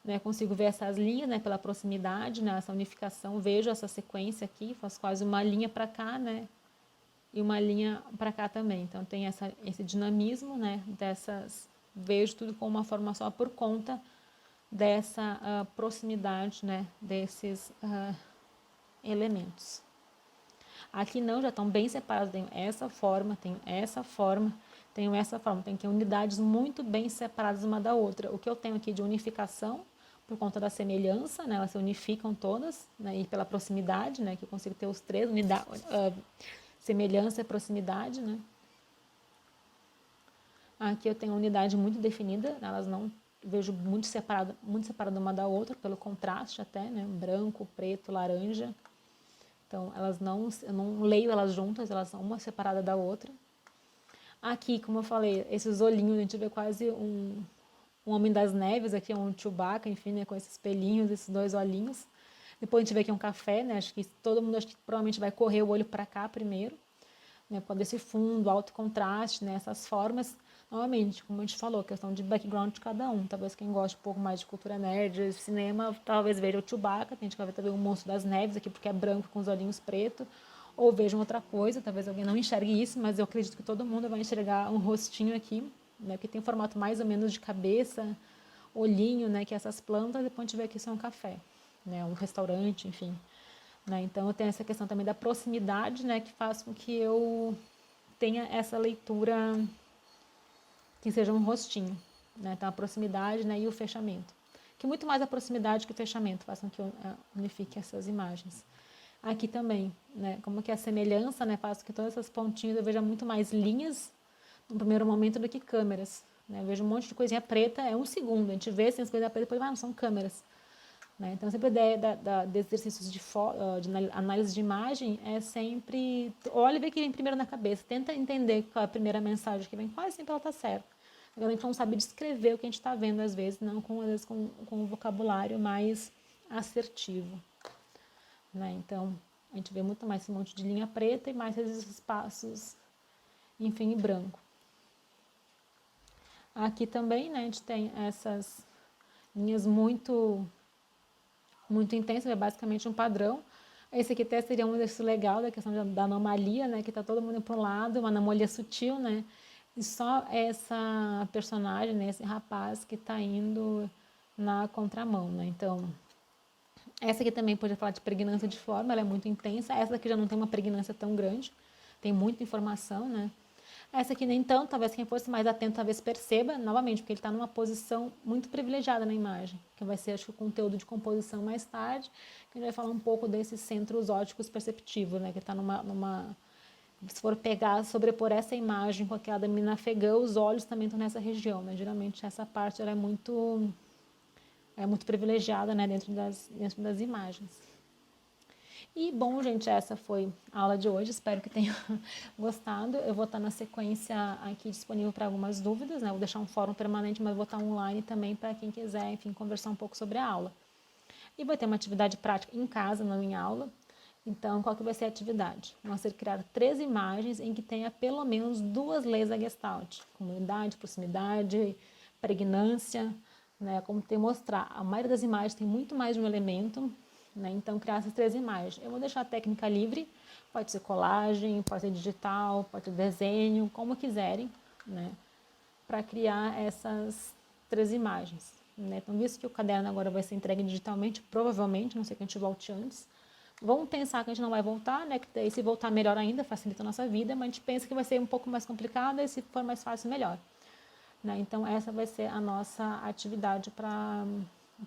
Né, consigo ver essas linhas, né, pela proximidade, né, essa unificação, vejo essa sequência aqui, faz quase uma linha para cá, né, e uma linha para cá também. Então tem esse dinamismo, né, vejo tudo com uma forma só por conta dessa proximidade, né, desses elementos. Aqui não, já estão bem separados, tenho essa forma, tenho essa forma, tenho essa forma, tem que unidades muito bem separadas uma da outra. O que eu tenho aqui de unificação, por conta da semelhança, né, elas se unificam todas, né, e pela proximidade, né, que eu consigo ter os três, semelhança e proximidade, né. Aqui eu tenho a unidade muito definida, elas não vejo muito separada uma da outra, pelo contraste até, né, branco, preto, laranja. Então, eu não leio elas juntas, elas são uma separada da outra. Aqui, como eu falei, esses olhinhos, a gente vê quase um Homem das Neves, aqui é um Chewbacca, enfim, né, com esses pelinhos, esses dois olhinhos. Depois a gente vê aqui um café, né, acho que todo mundo provavelmente vai correr o olho para cá primeiro, né, por causa desse fundo, alto contraste, né, essas formas. Novamente, como a gente falou, questão de background de cada um. Talvez quem gosta um pouco mais de cultura nerd, de cinema, talvez veja o Chewbacca. Tem gente que vai ver também o Monstro das Neves aqui, porque é branco com os olhinhos pretos. Ou vejam outra coisa, talvez alguém não enxergue isso, mas eu acredito que todo mundo vai enxergar um rostinho aqui, né, que tem um formato mais ou menos de cabeça, olhinho, né, que é essas plantas. Depois a gente vê que isso é um café, né, um restaurante, enfim. Né, então eu tenho essa questão também da proximidade, né, que faz com que eu tenha essa leitura que seja um rostinho, né? Então a proximidade, né, e o fechamento. Que muito mais a proximidade que o fechamento façam que eu unifique essas imagens. Aqui também, né, como que a semelhança, né, faz com que todas essas pontinhas eu veja muito mais linhas no primeiro momento do que câmeras. Né? Eu vejo um monte de coisinha preta, é um segundo, a gente vê assim, as coisas pretas, depois não são câmeras. Né? Então sempre a ideia desses exercícios de análise de imagem é sempre, olha e vê o que vem primeiro na cabeça, tenta entender qual é a primeira mensagem que vem, quase sempre ela está certa. A gente não sabe descrever o que a gente está vendo às vezes, não às vezes com um vocabulário mais assertivo. Né? Então a gente vê muito mais esse monte de linha preta e mais esses espaços, enfim, em branco. Aqui também, né, a gente tem essas linhas muito intensas, é basicamente um padrão. Esse aqui até seria um exercício legal da questão da anomalia, né, que está todo mundo para um lado, uma anomalia sutil, né, e só essa personagem, né, esse rapaz que está indo na contramão, né. Então, essa aqui também pode falar de pregnância de forma, ela é muito intensa. Essa aqui já não tem uma pregnância tão grande, tem muita informação, né. Essa aqui nem tanto, talvez quem fosse mais atento talvez perceba, novamente, porque ele está numa posição muito privilegiada na imagem, que vai ser, acho que, o conteúdo de composição mais tarde, que a gente vai falar um pouco desses centros ópticos perceptivos, né, que está se for pegar, sobrepor essa imagem com aquela da menina afegã, os olhos também estão nessa região, né, geralmente essa parte ela é muito é muito privilegiada, né, dentro das imagens. E, bom, gente, essa foi a aula de hoje, espero que tenham gostado. Eu vou estar na sequência aqui disponível para algumas dúvidas, né? Vou deixar um fórum permanente, mas vou estar online também para quem quiser, enfim, conversar um pouco sobre a aula. E vai ter uma atividade prática em casa, não em aula. Então, qual que vai ser a atividade? Vão ser criar 3 imagens em que tenha pelo menos 2 leis da Gestalt. Comunidade, proximidade, pregnância, né? Como tem mostrar, a maioria das imagens tem muito mais de um elemento, né? Então, criar essas 3 imagens. Eu vou deixar a técnica livre, pode ser colagem, pode ser digital, pode ser desenho, como quiserem, né? Para criar essas 3 imagens. Né? Então, visto que o caderno agora vai ser entregue digitalmente, provavelmente, não sei que a gente volte antes, vamos pensar que a gente não vai voltar, né? Que daí, se voltar melhor ainda, facilita a nossa vida, mas a gente pensa que vai ser um pouco mais complicado e se for mais fácil, melhor. Né? Então, essa vai ser a nossa atividade para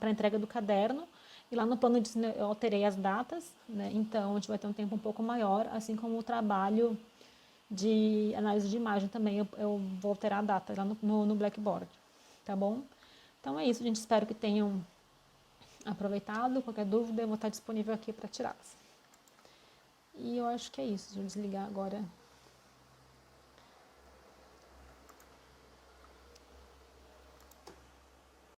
a entrega do caderno. E lá no plano de ensino eu alterei as datas, né? Então a gente vai ter um tempo um pouco maior, assim como o trabalho de análise de imagem também, eu vou alterar a data lá no Blackboard, tá bom? Então é isso, gente, espero que tenham aproveitado. Qualquer dúvida eu vou estar disponível aqui para tirá-las. E eu acho que é isso, vou desligar agora